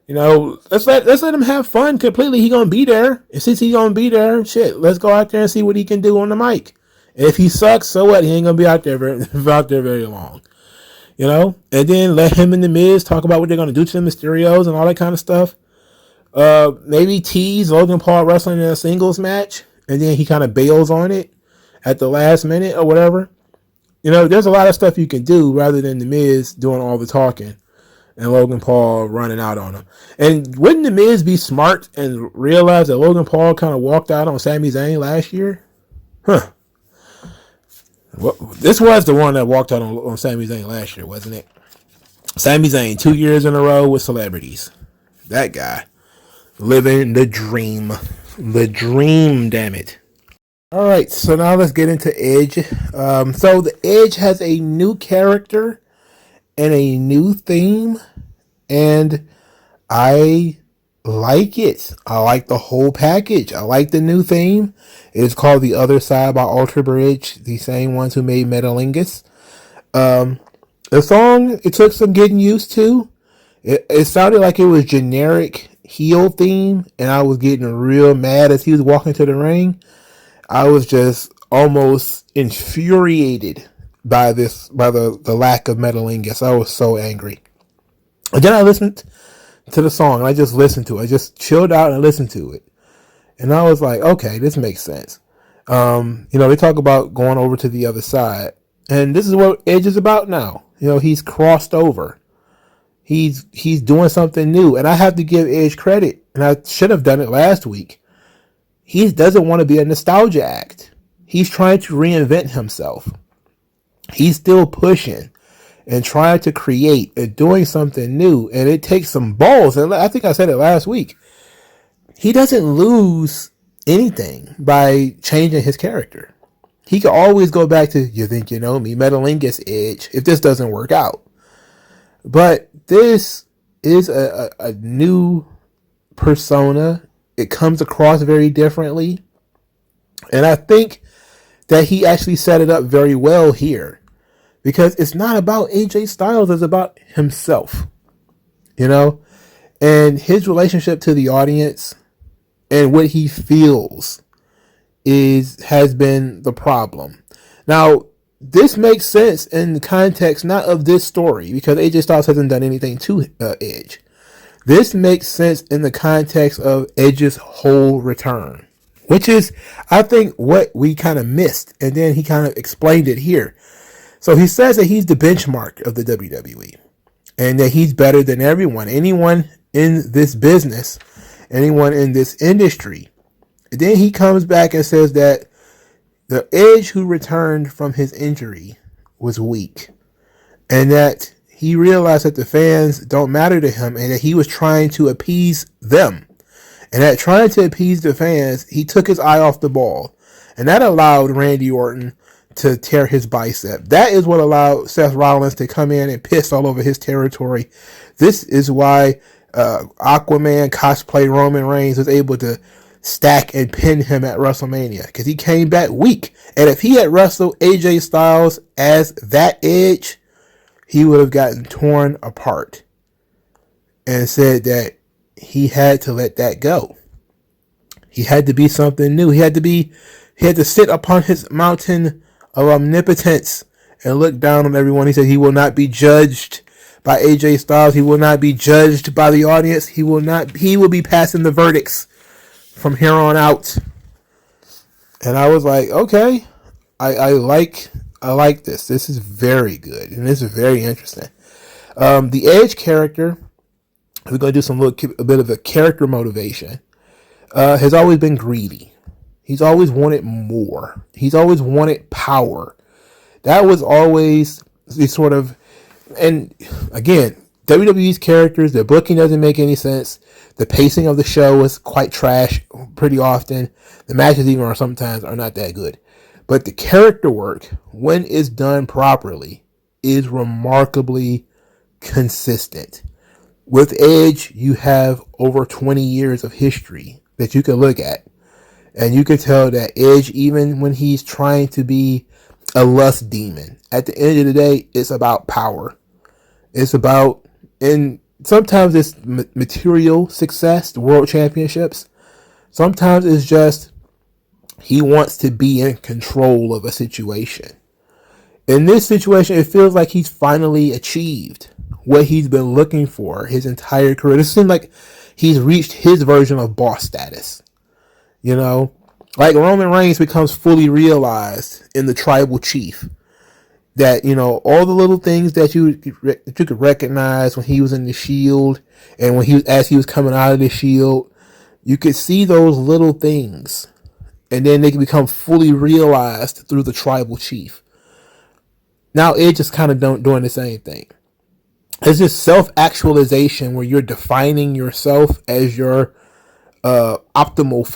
Speaker 1: Let's let him have fun completely. He gonna be there. And since he's gonna be there, shit, let's go out there and see what he can do on the mic. And if he sucks, so what? He ain't gonna be out there very long. And then let him and the Miz talk about what they're gonna do to the Mysterios and all that kind of stuff. Maybe tease Logan Paul wrestling in a singles match, and then he kind of bails on it at the last minute or whatever. There's a lot of stuff you can do rather than the Miz doing all the talking and Logan Paul running out on him. And wouldn't the Miz be smart and realize that Logan Paul kind of walked out on Sami Zayn last year? Well, this was the one that walked out on Sami Zayn last year, wasn't it? Sami Zayn, 2 years in a row with celebrities. That guy. Living the dream. The dream, damn it. All right, so now let's get into Edge. So the Edge has a new character and a new theme, and I like it. I like the whole package. I like the new theme. It is called The Other Side by Alter Bridge, the same ones who made Metalingus. The song, it took some getting used to. It sounded like it was generic heel theme, and I was getting real mad as he was walking to the ring. I was just almost infuriated by the lack of Metalingus. I was so angry. And then I listened to the song, and I just listened to it. I just chilled out and listened to it. And I was like, okay, this makes sense. They talk about going over to the other side. And this is what Edge is about now. He's crossed over. He's doing something new. And I have to give Edge credit. And I should have done it last week. He doesn't want to be a nostalgia act. He's trying to reinvent himself. He's still pushing and trying to create and doing something new. And it takes some balls. And I think I said it last week. He doesn't lose anything by changing his character. He can always go back to, you think you know me, Metalingus Edge, if this doesn't work out. But this is a new persona. It comes across very differently. And I think that he actually set it up very well here. Because it's not about AJ Styles, it's about himself. And his relationship to the audience and what he feels has been the problem. Now, this makes sense in the context not of this story, because AJ Styles hasn't done anything to Edge. This makes sense in the context of Edge's whole return, which is, I think, what we kind of missed. And then he kind of explained it here. So he says that he's the benchmark of the WWE and that he's better than everyone, anyone in this business, anyone in this industry. And then he comes back and says that the Edge who returned from his injury was weak and that he realized that the fans don't matter to him and that he was trying to appease them. And that trying to appease the fans, he took his eye off the ball. And that allowed Randy Orton to tear his bicep. That is what allowed Seth Rollins to come in and piss all over his territory. This is why Aquaman cosplay Roman Reigns was able to stack and pin him at WrestleMania, because he came back weak. And if he had wrestled AJ Styles as that Edge, he would have gotten torn apart, and said that he had to let that go. He had to be something new. He had to sit upon his mountain of omnipotence and look down on everyone. He said he will not be judged by AJ Styles. He will not be judged by the audience. He will be passing the verdicts from here on out. And I was like, okay, I like this. This is very good, and this is very interesting. The Edge character, we're going to do a bit of a character motivation, has always been greedy. He's always wanted more. He's always wanted power. That was always the sort of, and again, WWE's characters, their booking doesn't make any sense. The pacing of the show is quite trash pretty often. The matches even are sometimes are not that good. But the character work, when it's done properly, is remarkably consistent. With Edge, you have over 20 years of history that you can look at. And you can tell that Edge, even when he's trying to be a lust demon, at the end of the day, it's about power. It's about, and sometimes it's material success, the world championships. Sometimes it's just he wants to be in control of a situation. In this situation, it feels like he's finally achieved what he's been looking for his entire career. It seems like he's reached his version of boss status. You know, like Roman Reigns becomes fully realized in the tribal chief. That, you know, all the little things that you could recognize when he was in the Shield and as he was coming out of the Shield, you could see those little things, and then they can become fully realized through the tribal chief. Now Edge is kind of doing the same thing. It's just self-actualization where you're defining yourself as your optimal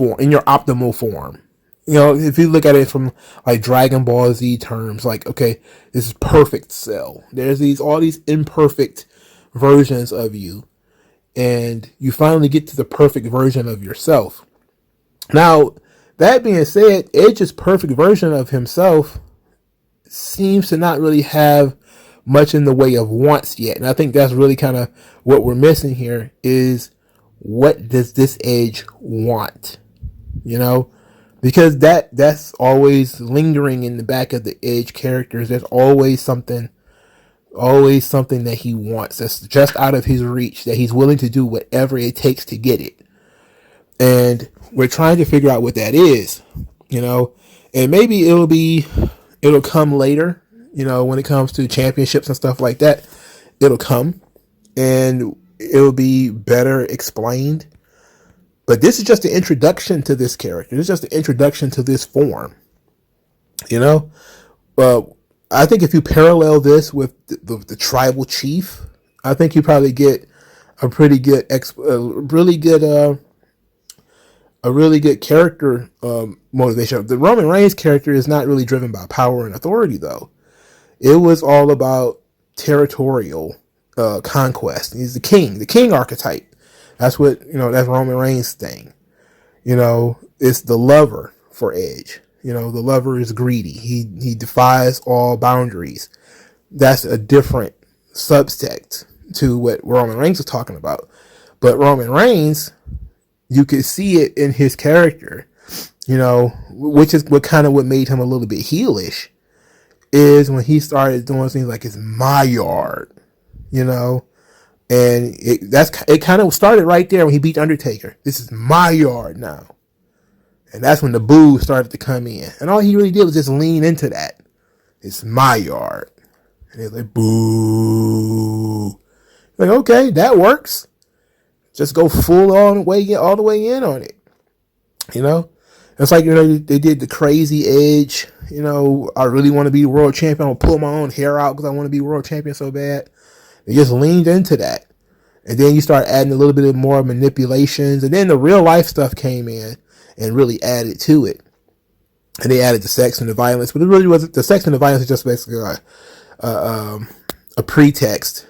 Speaker 1: form. You know, if you look at it from like Dragon Ball Z terms, like, okay, this is perfect cell. There's all these imperfect versions of you, and you finally get to the perfect version of yourself. Now, that being said, Edge's perfect version of himself seems to not really have much in the way of wants yet. And I think that's really kind of what we're missing here is, what does this Edge want? You know? Because that's always lingering in the back of the Edge characters. There's always something that he wants that's just out of his reach, that he's willing to do whatever it takes to get it. And we're trying to figure out what that is, you know, and maybe it'll come later, you know, when it comes to championships and stuff like that. It'll come and it'll be better explained. But this is just an introduction to this character. This is just an introduction to this form. You know? I think if you parallel this with the tribal chief, I think you probably get a pretty good, a really good character motivation. The Roman Reigns character is not really driven by power and authority, though. It was all about territorial conquest. He's the king archetype. That's what, you know, that's Roman Reigns' thing. You know, it's the lover for Edge. You know, the lover is greedy. He defies all boundaries. That's a different subtext to what Roman Reigns was talking about. But Roman Reigns, you could see it in his character, you know, which is what made him a little bit heelish, is when he started doing things like, it's my yard, you know. And it kind of started right there when he beat Undertaker. This is my yard now. And that's when the boos started to come in. And all he really did was just lean into that. It's my yard. And they're like, boo. Like, okay, that works. Just go full on way all the way in on it. You know? It's like, they did the crazy Edge. I really want to be world champion. I'll pull my own hair out because I want to be world champion so bad. They just leaned into that. And then you start adding a little bit more manipulations. And then the real life stuff came in and really added to it. And they added the sex and the violence. But it really wasn't. The sex and the violence is just basically a pretext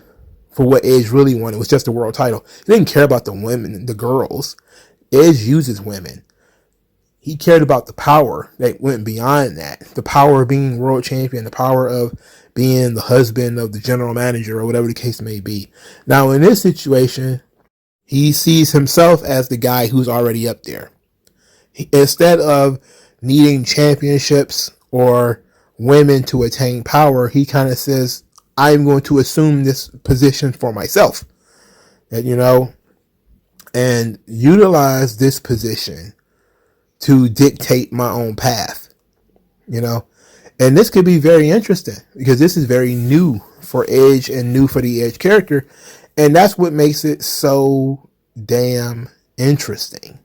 Speaker 1: for what Edge really wanted. It was just the world title. He didn't care about the women, the girls. Edge uses women. He cared about the power that went beyond that. The power of being world champion, the power of being the husband of the general manager or whatever the case may be. Now, in this situation, he sees himself as the guy who's already up there. Instead of needing championships or women to attain power, he kind of says, I'm going to assume this position for myself. And utilize this position to dictate my own path, and this could be very interesting because this is very new for Edge and new for the Edge character. And that's what makes it so damn interesting,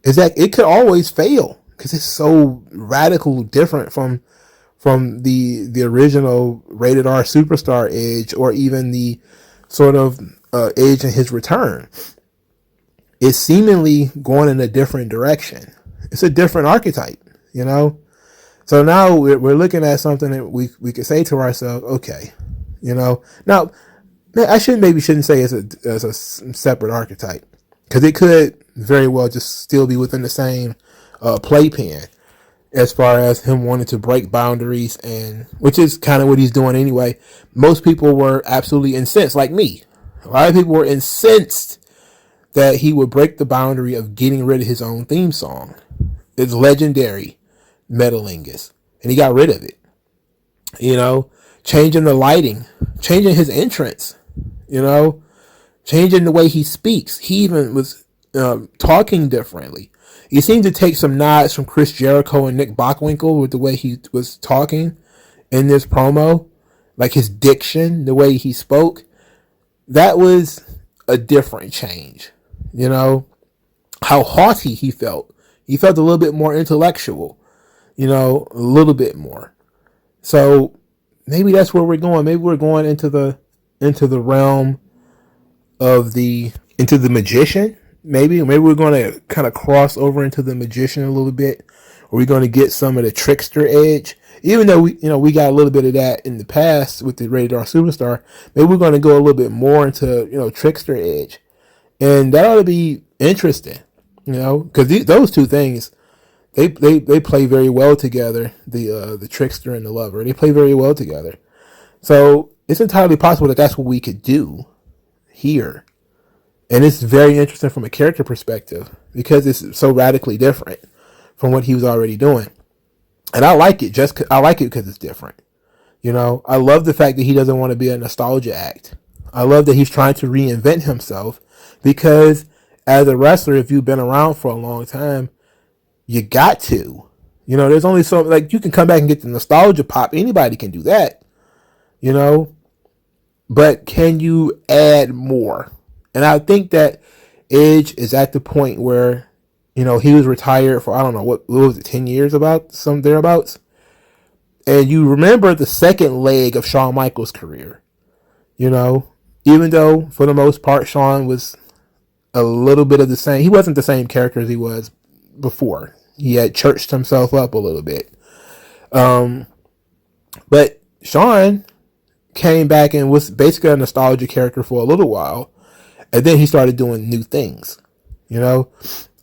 Speaker 1: is that it could always fail because it's so radical different from the original rated R superstar Edge, or even the sort of Edge in his return. It's seemingly going in a different direction. It's a different archetype, So now we're looking at something that we could say to ourselves, okay, Now, I shouldn't say it's a separate archetype, because it could very well just still be within the same playpen, as far as him wanting to break boundaries, and which is kind of what he's doing anyway. Most people were absolutely incensed, like me. A lot of people were incensed that he would break the boundary of getting rid of his own theme song. It's legendary Metalingus. And he got rid of it. Changing the lighting, changing his entrance, changing the way he speaks. He even was talking differently. He seemed to take some nods from Chris Jericho and Nick Bockwinkel with the way he was talking in this promo, like his diction, the way he spoke. That was a different change. How haughty he felt. He felt a little bit more intellectual, a little bit more. So maybe that's where we're going. Maybe we're going into the realm of into the magician. Maybe we're going to kind of cross over into the magician a little bit. Or we're going to get some of the trickster Edge. Even though we got a little bit of that in the past with the Rated R Superstar, maybe we're going to go a little bit more into trickster Edge, and that ought to be interesting. Because those two things, they play very well together. The trickster and the lover, they play very well together. So it's entirely possible that that's what we could do here, and it's very interesting from a character perspective because it's so radically different from what he was already doing. And I like it. I like it because it's different. I love the fact that he doesn't want to be a nostalgia act. I love that he's trying to reinvent himself, because as a wrestler, if you've been around for a long time, you got to. There's only so, you can come back and get the nostalgia pop. Anybody can do that. But can you add more? And I think that Edge is at the point where, he was retired for, I don't know, what was it, 10 years, about some thereabouts. And you remember the second leg of Shawn Michaels' career. Even though for the most part, Shawn was a little bit of the same. He wasn't the same character as he was before. He had churched himself up a little bit. But Shawn came back and was basically a nostalgia character for a little while. And then he started doing new things.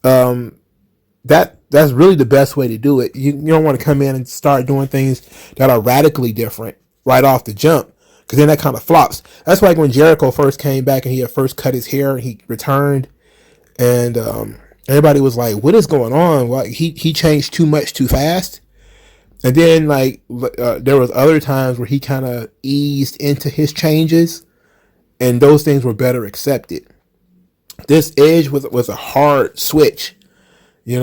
Speaker 1: That's really the best way to do it. You don't want to come in and start doing things that are radically different right off the jump, because then that kind of flops. That's like when Jericho first came back and he had first cut his hair and he returned, and everybody was like, what is going on? Like, he changed too much too fast. And then there was other times where he kind of eased into his changes, and those things were better accepted. This Edge was a hard switch. It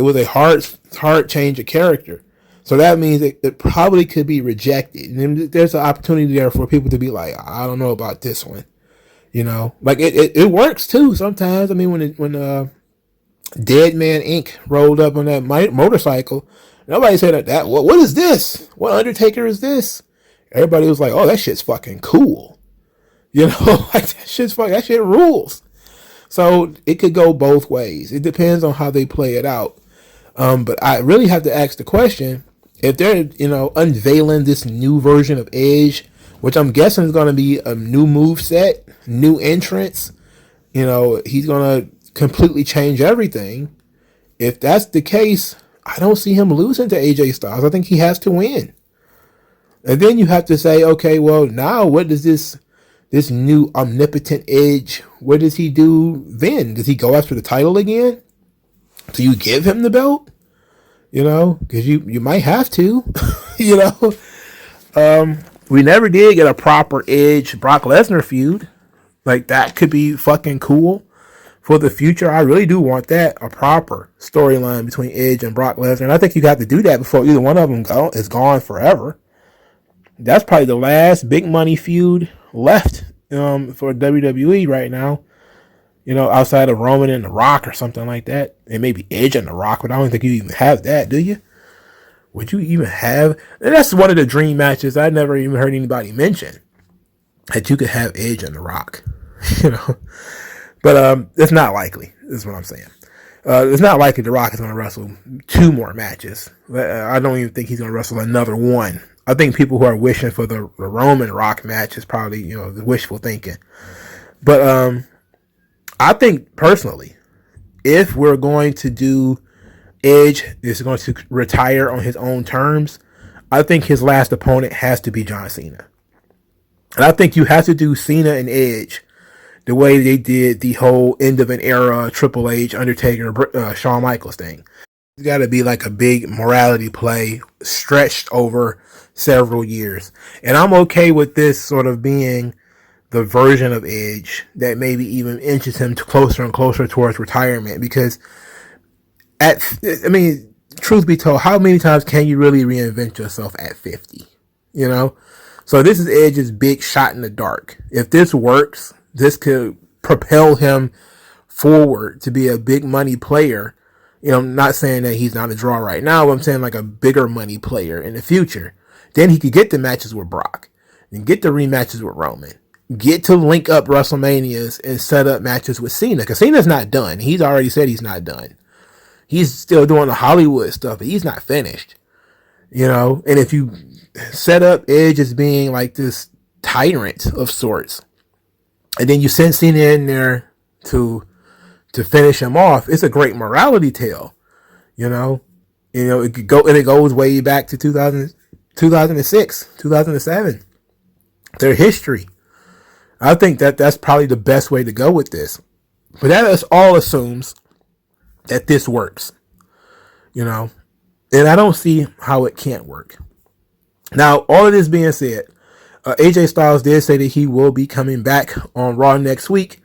Speaker 1: was a hard change of character. So that means it probably could be rejected. And then there's an opportunity there for people to be like, I don't know about this one. You know, like it works too sometimes. I mean, when Dead Man Inc. rolled up on that motorcycle, nobody said that what is this? What Undertaker is this? Everybody was like, oh, that shit's fucking cool. You know, like that shit rules. So it could go both ways. It depends on how they play it out. But I really have to ask the question, if they're, unveiling this new version of Edge, which I'm guessing is going to be a new move set, new entrance, he's going to completely change everything. If that's the case, I don't see him losing to AJ Styles. I think he has to win. And then you have to say, okay, well, now what does this new omnipotent Edge, what does he do then? Does he go after the title again? Do you give him the belt? Because you might have to, we never did get a proper Edge Brock Lesnar feud. Like, that could be fucking cool for the future. I really do want that, a proper storyline between Edge and Brock Lesnar. And I think you got to do that before either one of them is gone forever. That's probably the last big money feud left for WWE right now. Outside of Roman and The Rock or something like that. And maybe Edge and The Rock, but I don't think you even have that, do you? Would you even have? And that's one of the dream matches I never even heard anybody mention. That you could have Edge and The Rock. But it's not likely, is what I'm saying. It's not likely The Rock is going to wrestle 2 more matches. I don't even think he's going to wrestle another one. I think people who are wishing for the Roman Rock match is probably, the wishful thinking. But I think personally, if we're going to do Edge is going to retire on his own terms, I think his last opponent has to be John Cena. And I think you have to do Cena and Edge the way they did the whole end of an era Triple H, Undertaker, Shawn Michaels thing. It's got to be like a big morality play stretched over several years. And I'm okay with this sort of being the version of Edge that maybe even inches him closer and closer towards retirement. Because, truth be told, how many times can you really reinvent yourself at 50? So this is Edge's big shot in the dark. If this works, this could propel him forward to be a big money player. I'm not saying that he's not a draw right now, but I'm saying like a bigger money player in the future. Then he could get the matches with Brock and get the rematches with Roman. Get to link up WrestleManias and set up matches with Cena. Because Cena's not done. He's already said he's not done. He's still doing the Hollywood stuff, but he's not finished. And if you set up Edge as being like this tyrant of sorts, and then you send Cena in there to finish him off, it's a great morality tale. It could go, and it goes way back to 2006, 2007. Their history. I think that's probably the best way to go with this. But that all assumes that this works. And I don't see how it can't work. Now, all of this being said, AJ Styles did say that he will be coming back on Raw next week.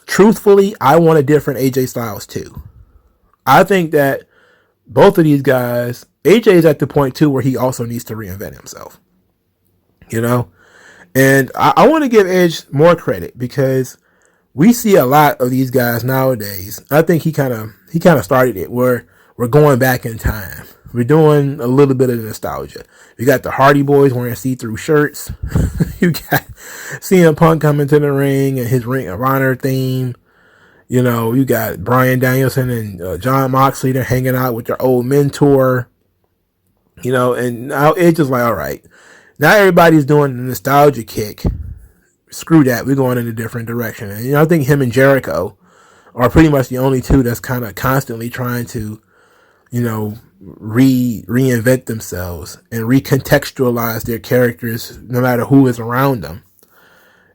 Speaker 1: Truthfully, I want a different AJ Styles too. I think that both of these guys, AJ is at the point too where he also needs to reinvent himself. And I want to give Edge more credit because we see a lot of these guys nowadays. I think he kind of started it where we're going back in time. We're doing a little bit of nostalgia. You got the Hardy Boys wearing see-through shirts. You got CM Punk coming to the ring and his Ring of Honor theme. You got Bryan Danielson and Jon Moxley. They're hanging out with their old mentor. And now Edge is like, all right. Now everybody's doing the nostalgia kick. Screw that. We're going in a different direction. And I think him and Jericho are pretty much the only two that's kind of constantly trying to, reinvent themselves and recontextualize their characters no matter who is around them.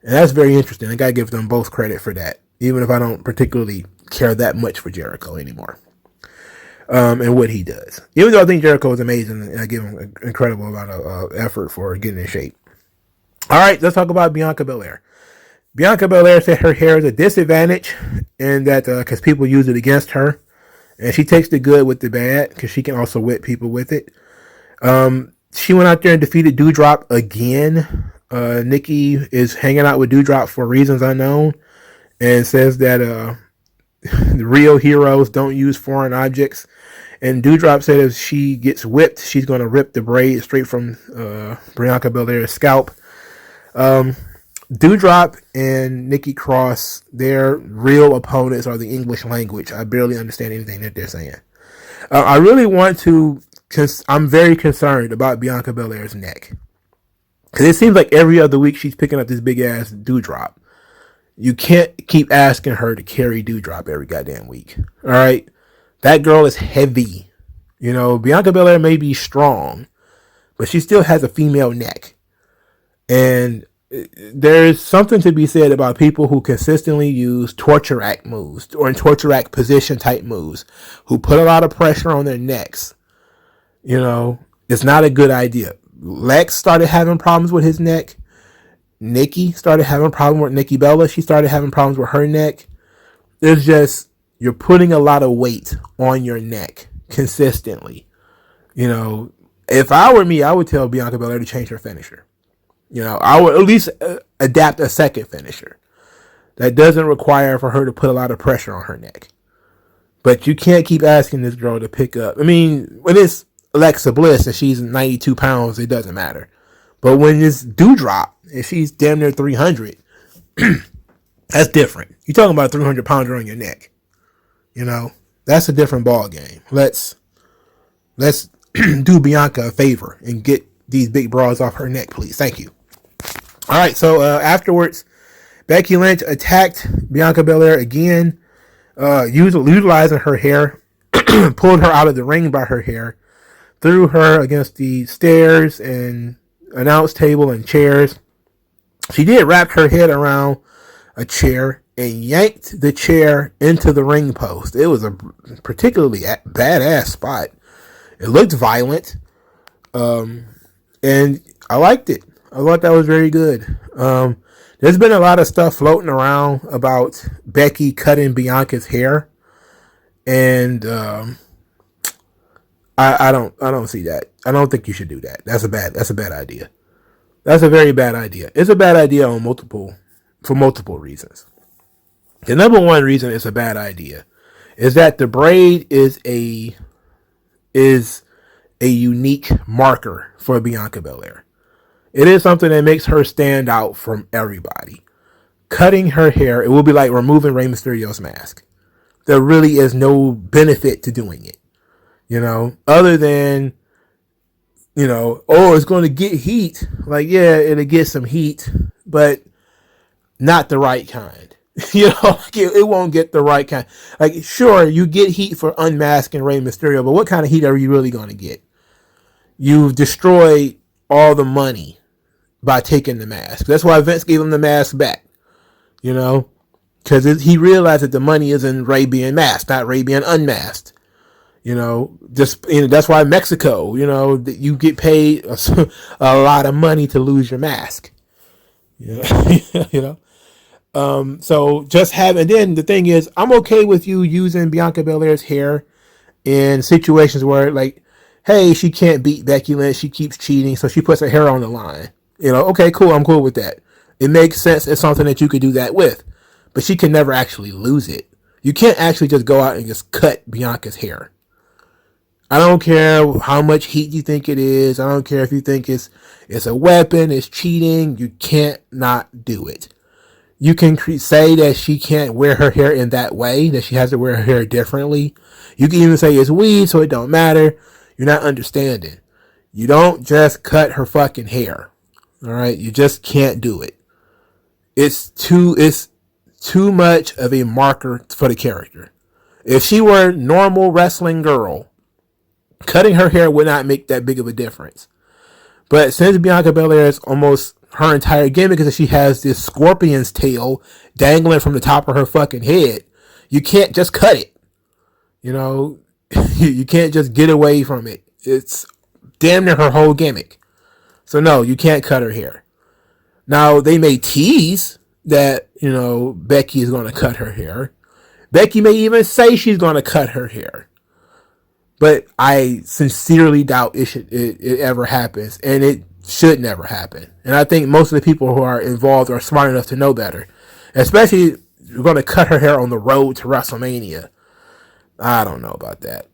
Speaker 1: And that's very interesting. I got to give them both credit for that, even if I don't particularly care that much for Jericho anymore. And what he does. Even though I think Jericho is amazing, and I give him an incredible amount of effort for getting in shape. All right, let's talk about Bianca Belair. Bianca Belair said her hair is a disadvantage, and that because people use it against her, and she takes the good with the bad because she can also whip people with it. She went out there and defeated Doudrop again. Nikki is hanging out with Doudrop for reasons unknown and says that the real heroes don't use foreign objects. And Doudrop said if she gets whipped, she's going to rip the braid straight from Bianca Belair's scalp. Doudrop and Nikki Cross, their real opponents are the English language. I barely understand anything that they're saying. I really want to, I'm very concerned about Bianca Belair's neck. Because it seems like every other week she's picking up this big ass Doudrop. You can't keep asking her to carry Doudrop every goddamn week. All right? That girl is heavy. You know, Bianca Belair may be strong, but she still has a female neck. And there's something to be said about people who consistently use torture rack moves or in torture rack position type moves who put a lot of pressure on their necks. You know, it's not a good idea. Lex started having problems with his neck. Nikki started having problems with Nikki Bella. She started having problems with her neck. There's just, you're putting a lot of weight on your neck consistently. You know, if I were me, I would tell Bianca Belair to change her finisher. You know, I would at least adapt a second finisher that doesn't require for her to put a lot of pressure on her neck. But you can't keep asking this girl to pick up. I mean, when it's Alexa Bliss and she's 92 pounds, it doesn't matter. But when it's Doudrop and she's damn near 300, that's different. You're talking about a 300 pounder on your neck. You know, that's a different ball game. Let's do Bianca a favor and get these big bras off her neck, please. Thank you. All right, so afterwards, Becky Lynch attacked Bianca Belair again, utilizing her hair, pulled her out of the ring by her hair, threw her against the stairs and announce table and chairs. She did wrap her head around a chair and yanked the chair into the ring post. It was a particularly badass spot. It looked violent, and I liked it. I thought that was very good. There's been a lot of stuff floating around about Becky cutting Bianca's hair, and I don't see that. I don't think you should do that. That's a bad idea. That's a very bad idea. It's a bad idea for multiple reasons. The number one reason it's a bad idea is that the braid is a unique marker for Bianca Belair. It is something that makes her stand out from everybody. Cutting her hair, it will be like removing Rey Mysterio's mask. There really is no benefit to doing it. You know, other than, you know, oh, it's going to get heat. Like, yeah, it'll get some heat, but not the right kind. You know, it won't get the right kind. Like, sure, you get heat for unmasking Rey Mysterio, but what kind of heat are you really going to get? You've destroyed all the money by taking the mask. That's why Vince gave him the mask back. You know, because he realized that the money is in Rey being masked, not Rey being unmasked. You know, that's why Mexico, you know, you get paid a lot of money to lose your mask. You know, you know. So just and then the thing is, I'm okay with you using Bianca Belair's hair in situations where, like, hey, she can't beat Becky Lynch, she keeps cheating, so she puts her hair on the line. You know, okay, cool, I'm cool with that. It makes sense. It's something that you could do that with, but she can never actually lose it. You can't actually just go out and just cut Bianca's hair. I don't care how much heat you think it is. I don't care if you think it's a weapon, it's cheating. You can't not do it. You can say that she can't wear her hair in that way, that she has to wear her hair differently. You can even say it's weed, so it don't matter. You're not understanding. You don't just cut her fucking hair. All right? You just can't do it. It's too much of a marker for the character. If she were a normal wrestling girl, cutting her hair would not make that big of a difference. But since Bianca Belair is almost her entire gimmick is that she has this scorpion's tail dangling from the top of her fucking head, you can't just cut it. You know, you can't just get away from it. It's damn near her whole gimmick. So no, you can't cut her hair. Now, they may tease that, you know, Becky is going to cut her hair. Becky may even say she's going to cut her hair. but I sincerely doubt it ever happens, and it should never happen. And I think most of the people who are involved are smart enough to know better. Especially, you're going to cut her hair on the road to WrestleMania. I don't know about that.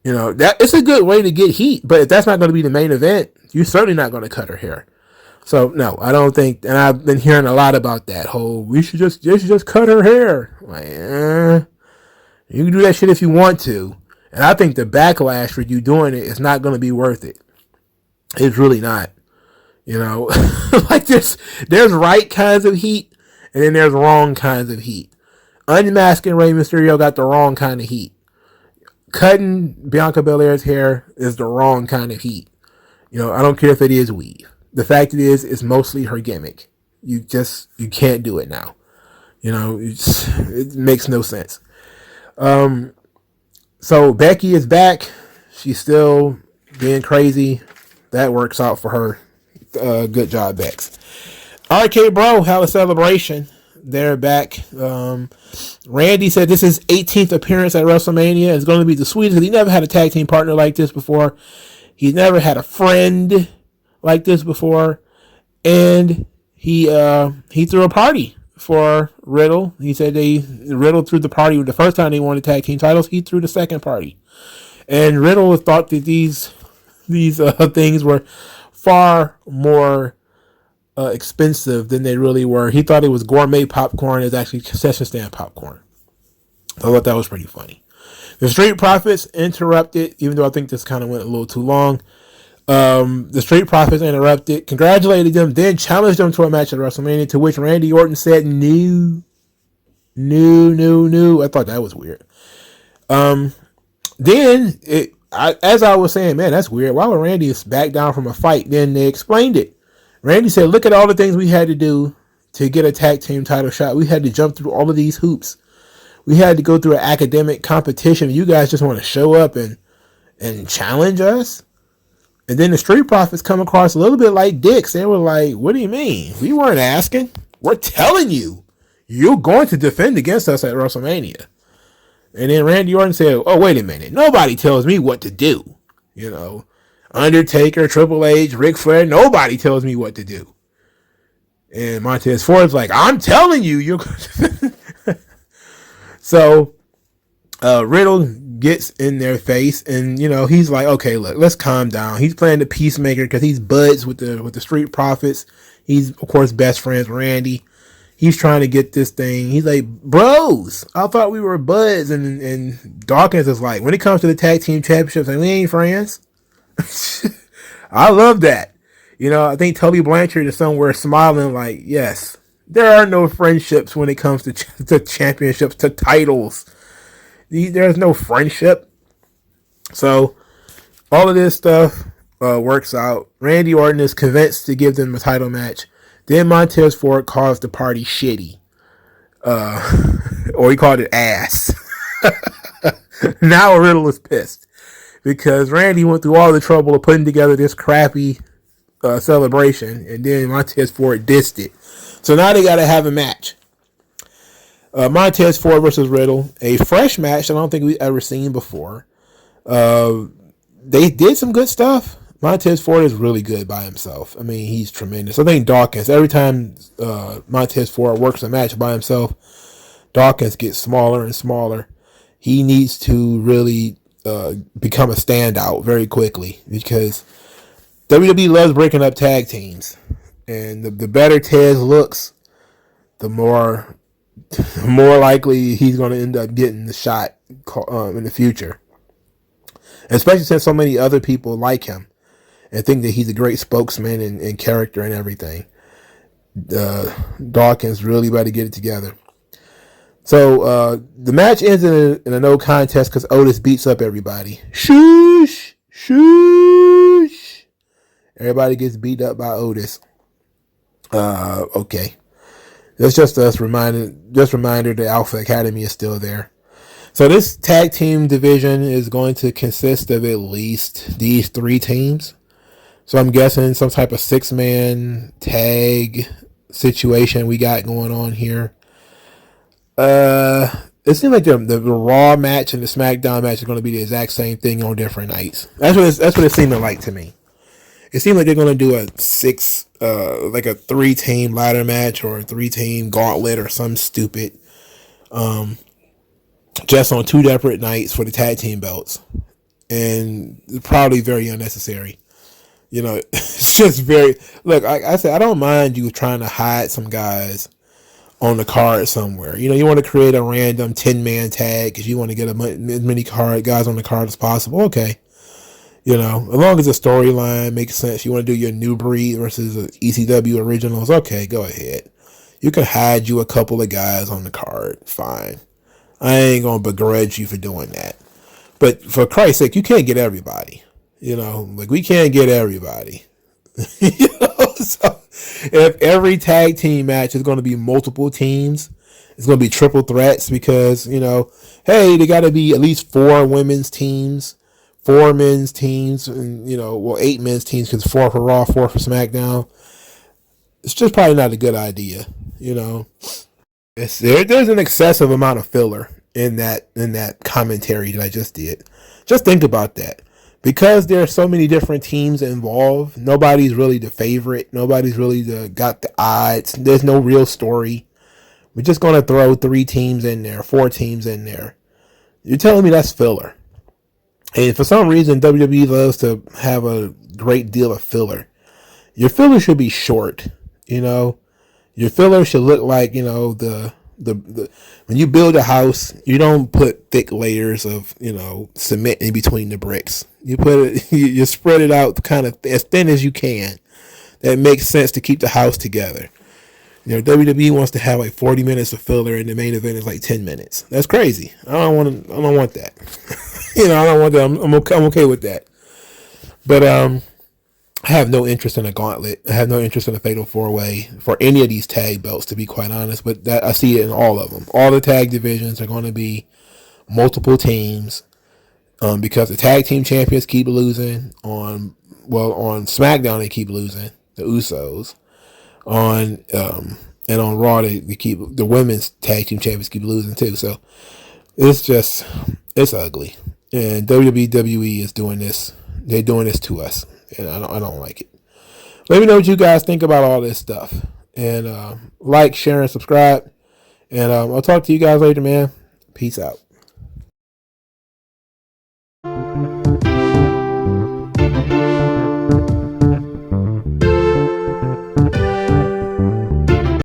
Speaker 1: That it's a good way to get heat, but if that's not going to be the main event, you're certainly not going to cut her hair. So no, I don't think. And I've been hearing a lot about that whole you should just cut her hair. Like, you can do that shit if you want to, and I think the backlash for you doing it is not going to be worth it. It's really not. Like there's right kinds of heat, and then there's wrong kinds of heat. Unmasking Rey Mysterio got the wrong kind of heat. Cutting Bianca Belair's hair is the wrong kind of heat. I don't care if it is weave. The fact it's mostly her gimmick. You can't do it now. It makes no sense. So Becky is back. She's still being crazy. That works out for her. Good job, Bex. RK Bro, have a celebration. They're back. Randy said this is 18th appearance at WrestleMania. It's going to be the sweetest. He never had a tag team partner like this before. He's never had a friend like this before. And he threw a party for Riddle. He said Riddle threw the party the first time they won the tag team titles. He threw the second party. And Riddle thought that these things were far more expensive than they really were. He thought it was gourmet popcorn. It's actually concession stand popcorn. I thought that was pretty funny. The Street Profits interrupted, even though I think this kind of went a little too long. The Street Profits interrupted, congratulated them, then challenged them to a match at WrestleMania, to which Randy Orton said no. I thought that was weird. Then, as I was saying, man, that's weird. Why would Randy back down from a fight? Then they explained it. Randy said, look at all the things we had to do to get a tag team title shot. We had to jump through all of these hoops. We had to go through an academic competition. You guys just want to show up and challenge us? And then the Street Profits come across a little bit like dicks. They were like, what do you mean? We weren't asking. We're telling you. You're going to defend against us at WrestleMania. And then Randy Orton said, oh, wait a minute. Nobody tells me what to do. Undertaker, Triple H, Ric Flair, nobody tells me what to do. And Montez Ford's like, I'm telling you, you're going to. So, Riddle gets in their face, and he's like, okay, look, let's calm down. He's playing the peacemaker because he's buds with the Street Profits. He's of course best friends with Randy. He's trying to get this thing. He's like, bros, I thought we were buds. And Dawkins is like, when it comes to the tag team championships, like, we ain't friends. I love that. I think Tully Blanchard is somewhere smiling like, yes, there are no friendships when it comes to championships, to titles. There's no friendship. So all of this stuff works out. Randy Orton is convinced to give them a title match. Then Montez Ford calls the party shitty. Or he called it ass. Now Riddle is pissed because Randy went through all the trouble of putting together this crappy celebration, and then Montez Ford dissed it. So now they got to have a match. Montez Ford versus Riddle, a fresh match I don't think we've ever seen before. They did some good stuff. Montez Ford is really good by himself. I mean, he's tremendous. I think Dawkins, every time Montez Ford works a match by himself, Dawkins gets smaller and smaller. He needs to really become a standout very quickly because WWE loves breaking up tag teams. And the better Tez looks, the more likely he's going to end up getting the shot in the future. Especially since so many other people like him and think that he's a great spokesman and character and everything. Dawkins really about to get it together. So the match ends in a no contest because Otis beats up everybody. Shoosh! Shoosh! Everybody gets beat up by Otis. Okay. That's just us reminder the Alpha Academy is still there. So this tag team division is going to consist of at least these 3 teams. So I'm guessing some type of 6-man tag situation we got going on here. it seems like the Raw match and the SmackDown match are going to be the exact same thing on different nights. That's what it seemed like to me. It seemed like they're going to do like a 3-team ladder match or a 3-team gauntlet or some stupid, just on 2 separate nights for the tag team belts, and probably very unnecessary. It's just very, look, like I said, I don't mind you trying to hide some guys on the card somewhere. You want to create a random 10-man tag because you want to get as many guys on the card as possible. Okay. As long as the storyline makes sense, you want to do your New Breed versus ECW originals. Okay, go ahead. You can hide you a couple of guys on the card. Fine. I ain't going to begrudge you for doing that. But for Christ's sake, you can't get everybody. We can't get everybody. So if every tag team match is going to be multiple teams, it's going to be triple threats because, hey, they got to be at least 4 women's teams, 4 men's teams, and, 8 men's teams because 4 for Raw, 4 for SmackDown. It's just probably not a good idea. There's an excessive amount of filler in that commentary that I just did. Just think about that. Because there are so many different teams involved, nobody's really the favorite. Nobody's really got the odds. There's no real story. We're just going to throw 3 teams in there, 4 teams in there. You're telling me that's filler. And for some reason, WWE loves to have a great deal of filler. Your filler should be short. Your filler should look like, when you build a house, you don't put thick layers of, cement in between the bricks. You spread it out kind of as thin as you can. That makes sense to keep the house together. WWE wants to have like 40 minutes of filler and the main event is like 10 minutes. That's crazy. I don't want that. I don't want that. I'm okay with that. But I have no interest in a gauntlet. I have no interest in a fatal 4-way for any of these tag belts, to be quite honest. But I see it in all of them. All the tag divisions are going to be multiple teams, because the tag team champions keep losing on SmackDown. They keep losing, the Usos. And on Raw they keep, the women's tag team champions keep losing too. So it's ugly. And WWE is doing this. They're doing this to us. And I don't like it. Let me know what you guys think about all this stuff. And like, share, and subscribe. And I'll talk to you guys later, man. Peace out.